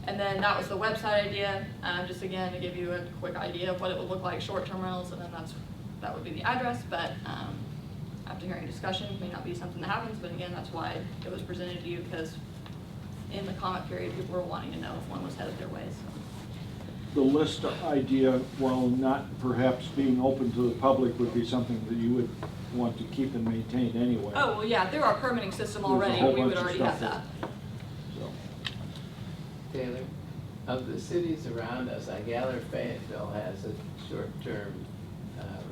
And then that was the website idea, just again to give you a quick idea of what it would look like, short-term rentals, and then that would be the address. But after hearing discussion, it may not be something that happens, but again, that's why it was presented to you, because in the comment period, people were wanting to know if one was headed their way. So. The list idea, while not perhaps being open to the public, would be something that you would want to keep and maintain anyway. Oh, well, yeah, through our permitting system There's a already, whole we would bunch of already stuff have that. So. Taylor, of the cities around us, I gather Fayetteville has a short-term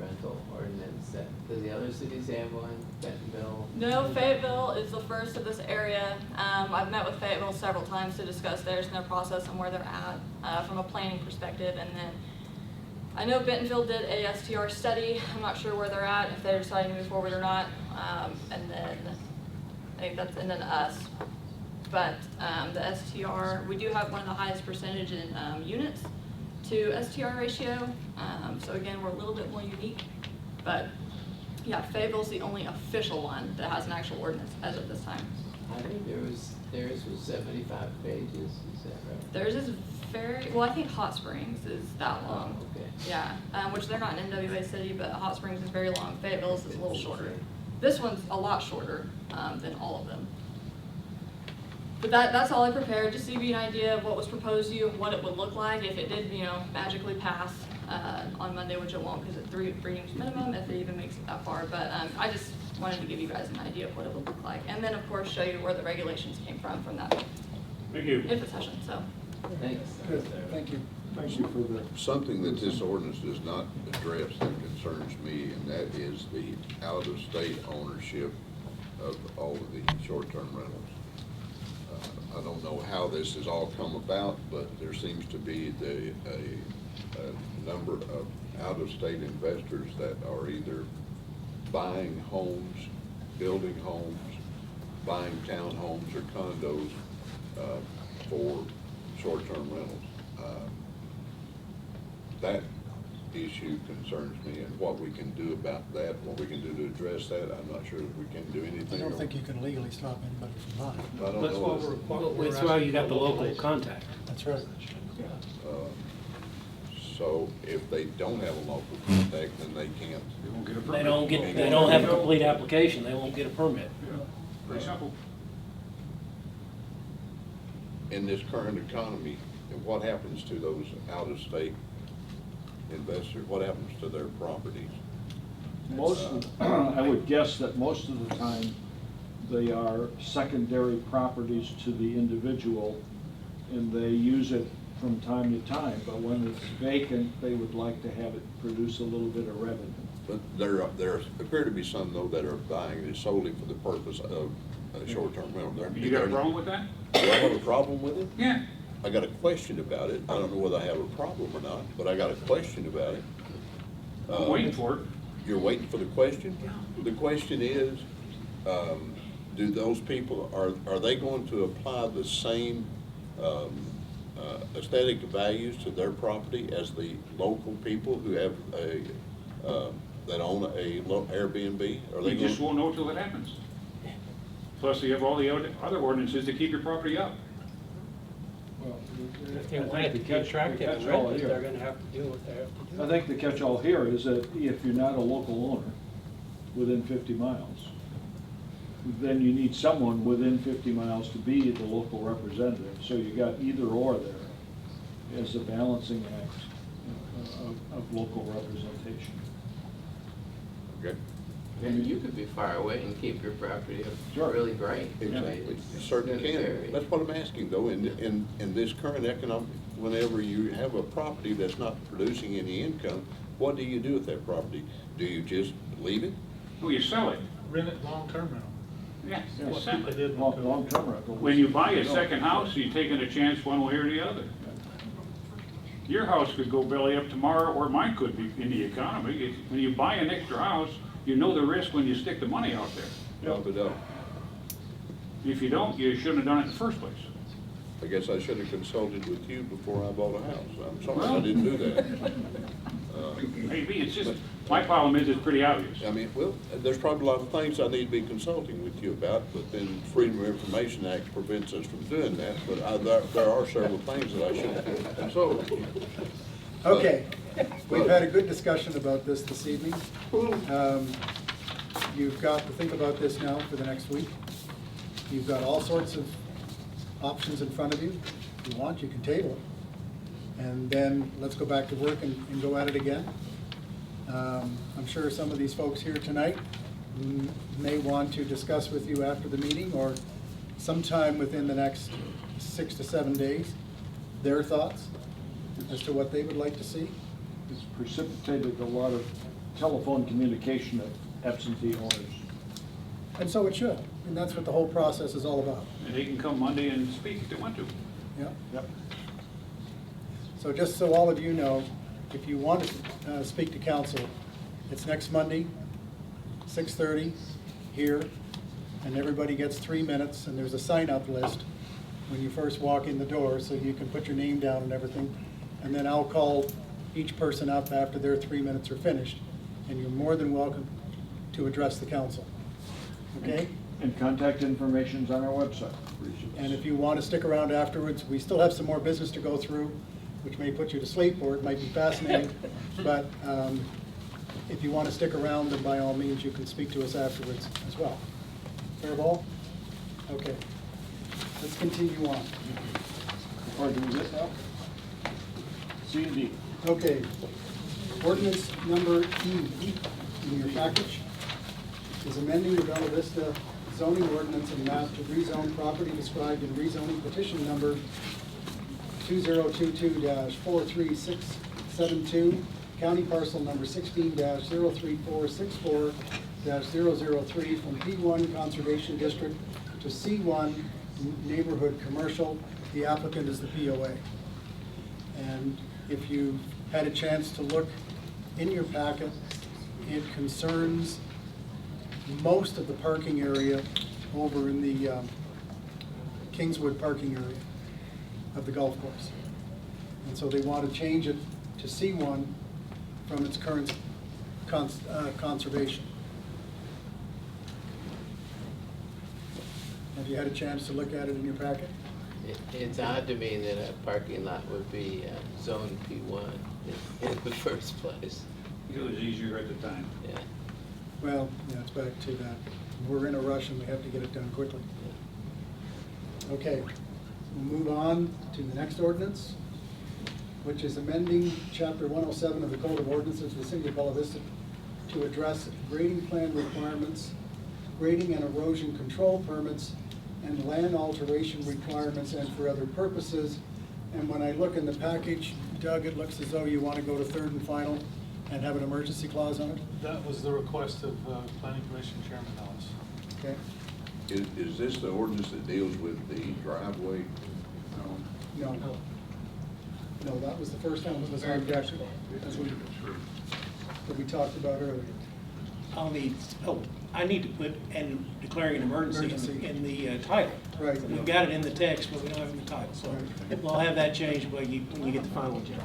rental ordinance. Does the other cities have one? Bentonville? No, Fayetteville is the first of this area. I've met with Fayetteville several times to discuss theirs and their process and where they're at from a planning perspective. And then I know Bentonville did a STR study. I'm not sure where they're at, if they're deciding to move forward or not. And then I think that's, and then us. But the STR, we do have one of the highest percentage in units to STR ratio. So again, we're a little bit more unique. But yeah, Fayetteville's the only official one that has an actual ordinance as of this time. I think theirs was 75 pages, is that right? Theirs is very, well, I think Hot Springs is that long. Oh, okay. Yeah, which they're not an NWA city, but Hot Springs is very long. Fayetteville's is a little shorter. This one's a lot shorter than all of them. But that's all I prepared, just to give you an idea of what was proposed to you, what it would look like if it did, magically pass on Monday, which it won't because it's 3 readings minimum, if it even makes it that far. But I just wanted to give you guys an idea of what it would look like. And then, of course, show you where the regulations came from that Thank you. IFA session, so. Thanks. Good, thank you. Thank you for the. Something that this ordinance does not address that concerns me, and that is the out-of-state ownership of all of the short-term rentals. I don't know how this has all come about, but there seems to be a number of out-of-state investors that are either buying homes, building homes, buying townhomes or condos for short-term rentals. That issue concerns me, and what we can do about that, what we can do to address that, I'm not sure that we can do anything. I don't think you can legally stop anybody from buying. I don't That's know. what we're That's why you asking got for the local police. contact. That's right. So if they don't have a local contact, then they can't. They won't get a permit. They don't have a complete application, they won't get a permit. Yeah, very simple. In this current economy, what happens to those out-of-state investors? What happens to their properties? I would guess that most of the time, they are secondary properties to the individual, and they use it from time to time, but when it's vacant, they would like to have it produce a little bit of revenue. But there appear to be some, though, that are buying it solely for the purpose of a short-term rental. You got a problem with that? Do I have a problem with it? Yeah. I got a question about it. I don't know whether I have a problem or not, but I got a question about it. I'm waiting for it. You're waiting for the question? The question is, do those people, are they going to apply the same aesthetic values to their property as the local people who have that own a Airbnb? Are they You just going? won't know till it happens. Plus, you have all the other ordinances to keep your property up. If they want to get attractive and rent it, they're gonna have to do what they have to do. I think the catch-all here is that if you're not a local owner within 50 miles, then you need someone within 50 miles to be the local representative. So you got either or there as a balancing act of local representation. Okay. And you could be far away and keep your property Sure. really bright. Exactly, you certainly can. That's what I'm asking though, in this current economic, whenever you have a property that's not producing any income, what do you do with that property? Do you just leave it? Oh, you sell it. Rent it long-term rental. Yes, you What sell people it. did. Long-term rental. When you buy a second house, you're taking a chance one way or the other. Your house could go belly up tomorrow, or mine could be in the economy. When you buy an extra house, you know the risk when you stick the money out there. No, but If you don't, you shouldn't have done it in the first place. I guess I should have consulted with you before I bought a house. I'm sorry, I Well- didn't do that. Maybe, it's just, my problem is it's pretty obvious. I mean, well, there's probably a lot of things I need to be consulting with you about, but then Freedom of Information Act prevents us from doing that. But there are several things that I should consult. Okay, we've had a good discussion about this evening. You've got to think about this now for the next week. You've got all sorts of options in front of you. If you want, you can table it. And then let's go back to work and go at it again. I'm sure some of these folks here tonight may want to discuss with you after the meeting or sometime within the next 6 to 7 days, their thoughts as to what they would like to see. It's precipitated a lot of telephone communication of absentee owners. And so it should, and that's what the whole process is all about. And they can come Monday and speak if they want to. Yeah. Yep. So just so all of you know, if you want to speak to council, it's next Monday, 6:30 here, and everybody gets 3 minutes, and there's a sign-up list when you first walk in the door, so you can put your name down and everything. And then I'll call each person up after their 3 minutes are finished, and you're more than welcome to address the council. Okay? And contact information's on our website. And if you want to stick around afterwards, we still have some more business to go through, which may put you to sleep, or it might be fascinating. But if you want to stick around, then by all means, you can speak to us afterwards as well. Fair ball? Okay. Let's continue on. Or do this now? C and D. Okay. Ordinance number E in your package is amending the Bella Vista zoning ordinance and map to rezone property described in rezoning petition number 2022-43672, county parcel number 16-03464-003 from P1 Conservation District to C1 Neighborhood Commercial. The applicant is the POA. And if you had a chance to look in your packet, it concerns most of the parking area over in the Kingswood parking area of the golf course. And so they want to change it to C1 from its current conservation. Have you had a chance to look at it in your packet? It's odd to me that a parking lot would be zone P1 in the first place. It was easier at the time. Yeah. Well, yeah, it's back to that. We're in a rush and we have to get it done quickly. Okay, we'll move on to the next ordinance, which is amending Chapter 107 of the Code of Ordinances of the City of Bella Vista to address grading plan requirements, grading and erosion control permits, and land alteration requirements and for other purposes. And when I look in the package, Doug, it looks as though you want to go to third and final and have an emergency clause on it? That was the request of Planning Commission Chairman Ellis. Okay. Is this the ordinance that deals with the driveway? No. No, that was the first time it was on deck, that we talked about earlier. I need to put, and declaring an emergency in the title. Right. We've got it in the text, but we don't have it in the title, so we'll have that changed when you get the final job.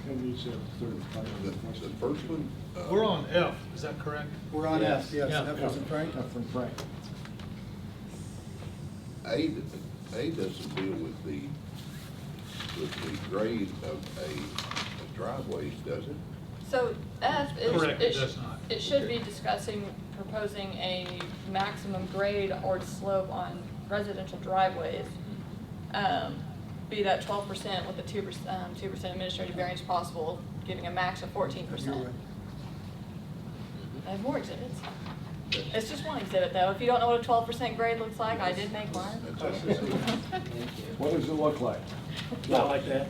The first one? We're on F, is that correct? We're on F, yes, Yeah. F was in Frank. From Frank. A doesn't deal with the grade of a driveways, does it? So F is. Correct, it does not. It should be discussing proposing a maximum grade or slope on residential driveways. Be that 12% with a 2% administrative variance possible, giving a max of 14%. You're right. I have more exhibits. It's just one exhibit though. If you don't know what a 12% grade looks like, I did make one. What does it look like? Not like that.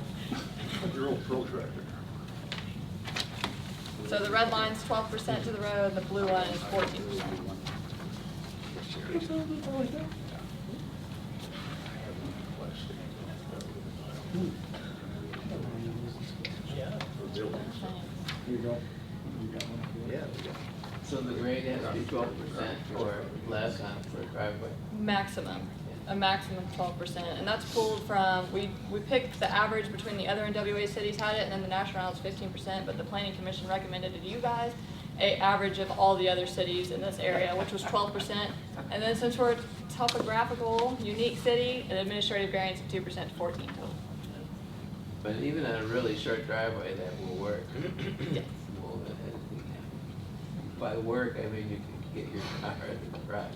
Your old protractor. So the red line's 12% to the road, the blue line is 14%. Here you go. So the grade has to be 12% or less on for a driveway? Maximum, a maximum of 12%, and that's pulled from, we picked the average between the other NWA cities had it, and then the national is 15%, but the planning commission recommended to you guys a average of all the other cities in this area, which was 12%, and then since we're a topographical, unique city, an administrative variance of 2% to 14 total. But even on a really short driveway, that will work. Yes. Well, by work, I mean you can get your car in the garage.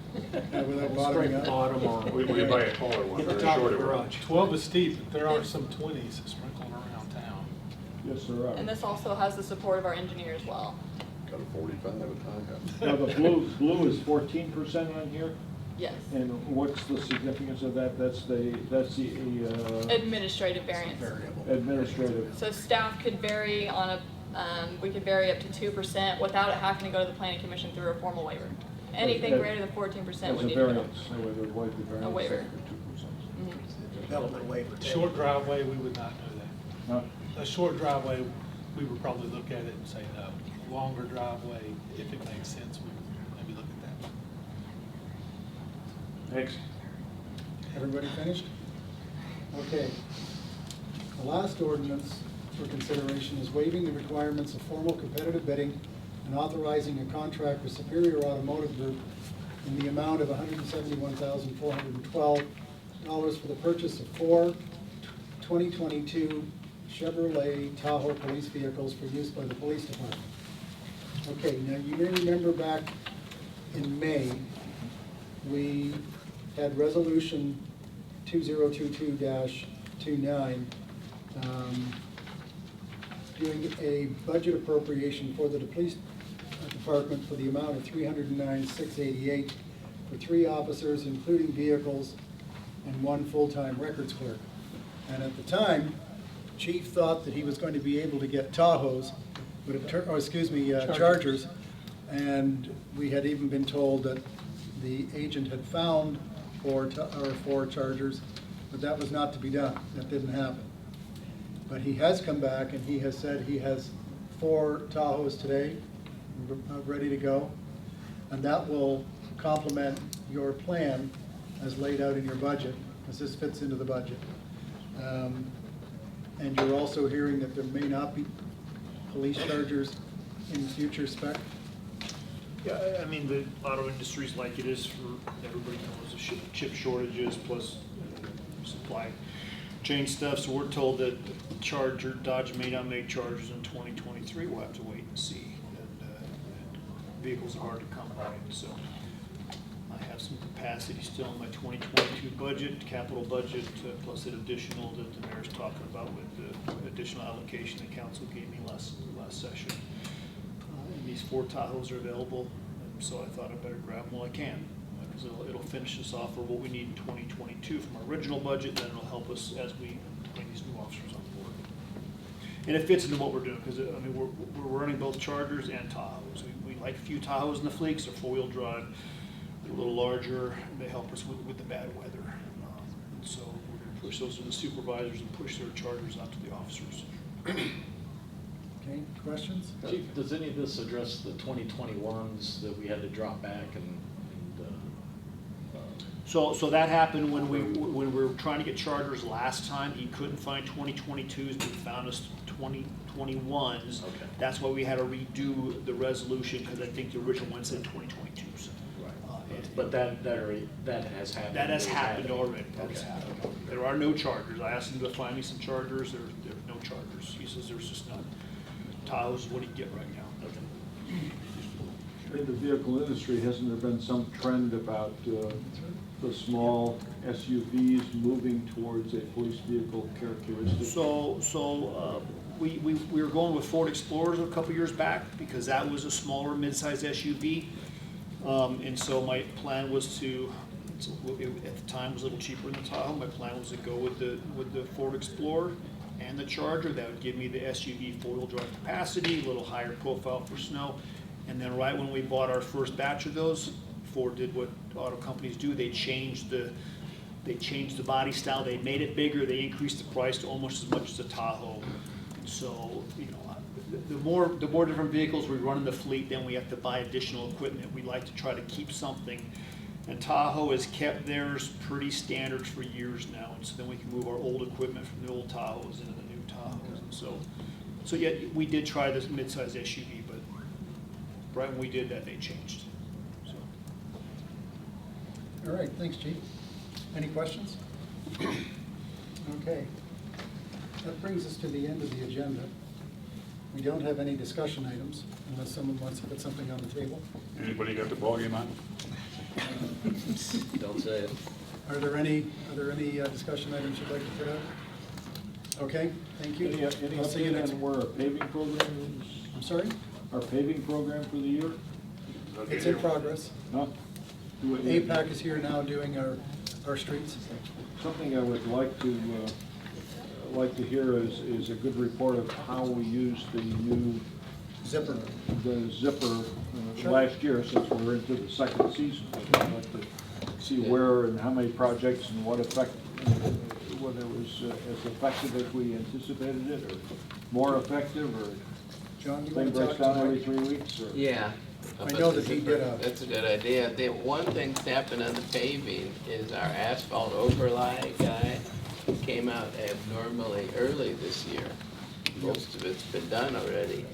Without bottoming out. Bottom or we buy a taller one At or the a top of the shorter one. garage. 12 is steep, but there are some 20s sprinkled around town. Yes, there are. And this also has the support of our engineer as well. Got a 45 at a time. Now, the blue is 14% on here, Yes. and what's the significance of that? That's the Administrative variance. administrative. So staff could vary on a, we could vary up to 2% without it having to go to the planning commission through a formal waiver. Anything As- greater than 14% As would a need to go. variance, so we would waive the variance. waiver. for 2%. Mhm. Development waiver. Short driveway, we would not do that. Huh? A short driveway, we would probably look at it and say no. A longer driveway, if it makes sense, we would maybe look at that. Next. Everybody finished? Okay. The last ordinance for consideration is waiving the requirements of formal competitive bidding and authorizing a contract with Superior Automotive Group in the amount of $171,412 for the purchase of 4 2022 Chevrolet Tahoe police vehicles for use by the police department. Okay, now you may remember back in May, we had resolution 2022-29 doing a budget appropriation for the police department for the amount of $309,688 for 3 officers, including vehicles, and 1 full-time records clerk. And at the time, Chief thought that he was going to be able to get Tahoes, but Chargers. And we had even been told that the agent had found 4 Chargers, but that was not to be done. That didn't happen. But he has come back and he has said he has 4 Tahoes today, ready to go. And that will complement your plan as laid out in your budget, because this fits into the budget. And you're also hearing that there may not be police chargers in future spec. Yeah, I mean, the auto industry's like it is for everybody knows, the chip shortages plus supply chain stuff. So we're told that Dodge may not make Chargers in 2023. We'll have to wait and see. And vehicles are hard to come by, so I have some capacity still in my 2022 budget, capital budget, plus an additional that the mayor's talking about with the additional allocation the council gave me last session. And these 4 Tahoes are available, so I thought I'd better grab them while I can, because it'll finish us off for what we need in 2022 from our original budget, then it'll help us as we bring these new officers on board. And it fits into what we're doing, because I mean, we're running both Chargers and Tahoes. We like a few Tahoes in the fleet, because they're 4-wheel drive. They're a little larger, and they help us with the bad weather. And so we're gonna push those to the supervisors and push their chargers out to the officers. Okay, questions? Chief, does any of this address the 2021s that we had to drop back and So that happened when we were trying to get chargers last time. He couldn't find 2022s, but he found us 2021s. Okay. That's why we had to redo the resolution, because I think the original one said 2022s. but that has happened? That has happened already. That Okay. has happened. There are no chargers. I asked him to find me some chargers. There's no chargers. He says there's just none. Tahoe's what he get right now. In the vehicle industry, hasn't there been some trend about the small SUVs moving towards a police vehicle characteristic? We were going with Ford Explorers a couple years back because that was a smaller mid-size SUV. And so my plan was to, at the time it was a little cheaper than the Tahoe, my plan was to go with the Ford Explorer and the Charger. That would give me the SUV four-wheel drive capacity, a little higher profile for snow. And then right when we bought our first batch of those, Ford did what auto companies do. They changed the body style. They made it bigger. They increased the price to almost as much as the Tahoe. So, you know, the more different vehicles we run in the fleet, then we have to buy additional equipment. We like to try to keep something. And Tahoe has kept theirs pretty standard for years now. And so then we can move our old equipment from the old Tahoes into the new Tahoes. And so yeah, we did try this mid-size SUV, but right when we did that, they changed. So. All right, thanks, Chief. Any questions? Okay. That brings us to the end of the agenda. We don't have any discussion items unless someone wants to put something on the table. Anybody got the ballgame on? Don't say it. Are there any discussion items you'd like to put out? Okay, thank you. Any I'll see you update next. on where our paving program is? I'm sorry? Our paving program for the year? It's in progress. Huh? APAC is here now doing our streets. Something I would like to hear is a good report of how we use the new Zipper. Sure. Last year, since we're into the second season. I'd like to see where and how many projects and what effect, whether it was as effective as we anticipated it, or more effective, or John, you thing want to breaks talk down to every Mike? 3 weeks, or? Yeah. I know that he did That's a good idea. The one thing that's happened on the paving is our asphalt overlay guy came out abnormally early this year. Most of it's been done already.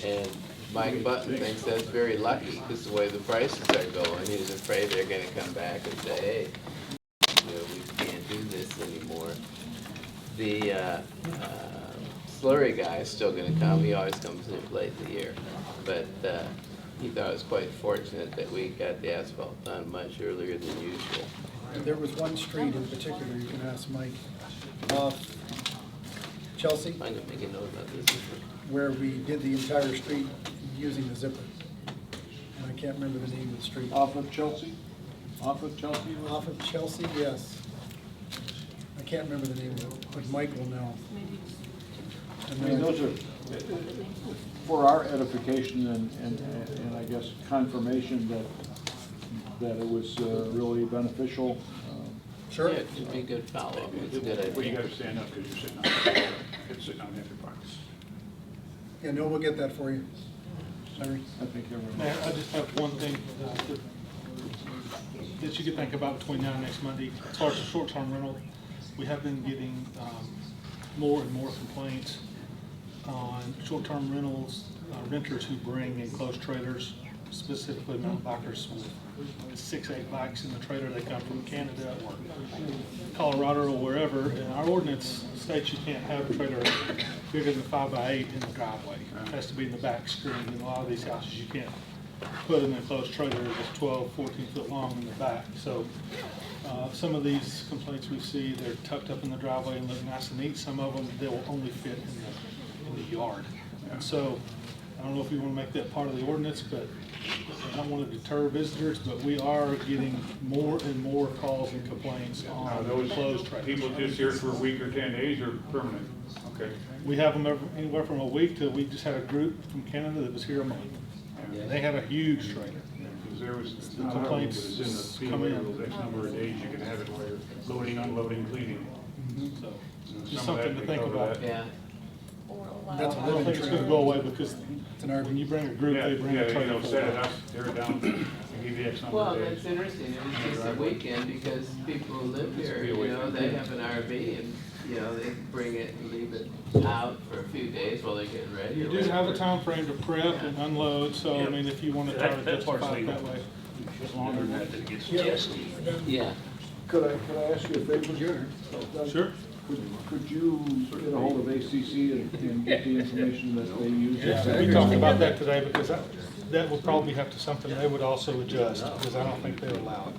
And Mike Button thinks that's very lucky because the way the prices are going, he's afraid they're gonna come back and say, hey, you know, we can't do this anymore. The slurry guy is still gonna come. He always comes in late in the year. But he thought it was quite fortunate that we got the asphalt done much earlier than usual. There was one street in particular, you can ask Mike, off Chelsea, I'm gonna make a note about this. where we did the entire street using the zipper. And I can't remember the name of the street. Off of Chelsea? Off of Chelsea? Off of Chelsea, yes. I can't remember the name of it, but Mike will know. I mean, those are, for our edification and I guess confirmation that it was really beneficial. Sure. Yeah, it should be a good follow-up. It's a good Well, you idea. gotta stand up because you're sitting on, it's sitting on every box. Yeah, no, we'll get that for you. Larry? I think everyone. Mayor, I just have one thing that you could think about between now and next Monday. As far as the short-term rental, we have been getting more and more complaints on short-term rentals, renters who bring enclosed trailers, specifically mountain bikers with 6-8 bikes in the trailer. They come from Canada or Colorado or wherever, and our ordinance states you can't have a trailer bigger than 5x8 in the driveway. It has to be in the back screen. In a lot of these houses, you can't put an enclosed trailer that's 12, 14 foot long in the back. So some of these complaints we see, they're tucked up in the driveway and look nice and neat. Some of them, they will only fit in the yard. And so I don't know if you want to make that part of the ordinance, but I don't want to deter visitors, but we are getting more and more calls and complaints Now, on those enclosed trailers. people just here for a week or 10 days or permanent? Okay. We have them anywhere from a week to, we just had a group from Canada that was here a month. And they had a huge trailer. Because there was, it's not our rule, but it's in the speed come in. rules, X number of days you can have it while you're loading, unloading, cleaning. So, You know, just some of that something to they think cover about. that. Yeah. Or That's allow. I don't think it's gonna go away because It's an when you RV. bring a group, Yeah, they bring a yeah, trailer. you know, set it up, tear it down, they give you X number Well, of that's days. interesting, it was just a weekend, because people who live here, you know, they have an RV, and, you know, they bring it and leave it out for a few days while they're getting ready. You or do have a whatever. time frame to prep and unload, so I mean, if you wanna try to That part's justify it legal. that way. Just longer than that, it gets Yeah. testy. Yeah. Could I ask you a favor? Doug? Sure. Could you get a hold of ACC and get the information that they use? Yeah, we talked about that today because that would probably have to something they would also adjust because I don't think they allow it.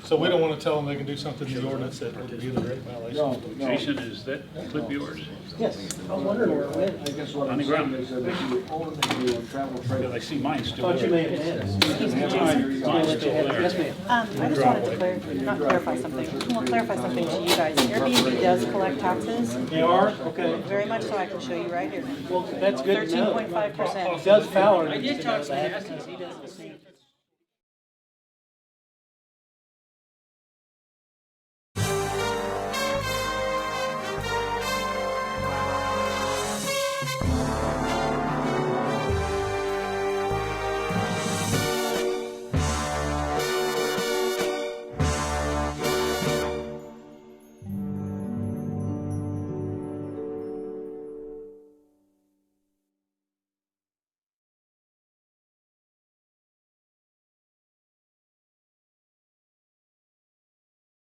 So we don't want to tell them they can do something in the ordinance that would be a violation. No, no. Jason, is that clip yours? Yes, I was wondering where it went. I guess what On the I'm saying ground. is that if you own a travel Because I trailer. see mine still Thought you there. may have asked. Mine's still there. Yes, ma'am. I just wanted to clarify something. Well, clarify something to you guys. Airbnb does collect taxes, They are? Okay. very much so. I can show you right here. Well, that's good to know. 13.5%. Does Fowler needs to know that, because he does the same thing.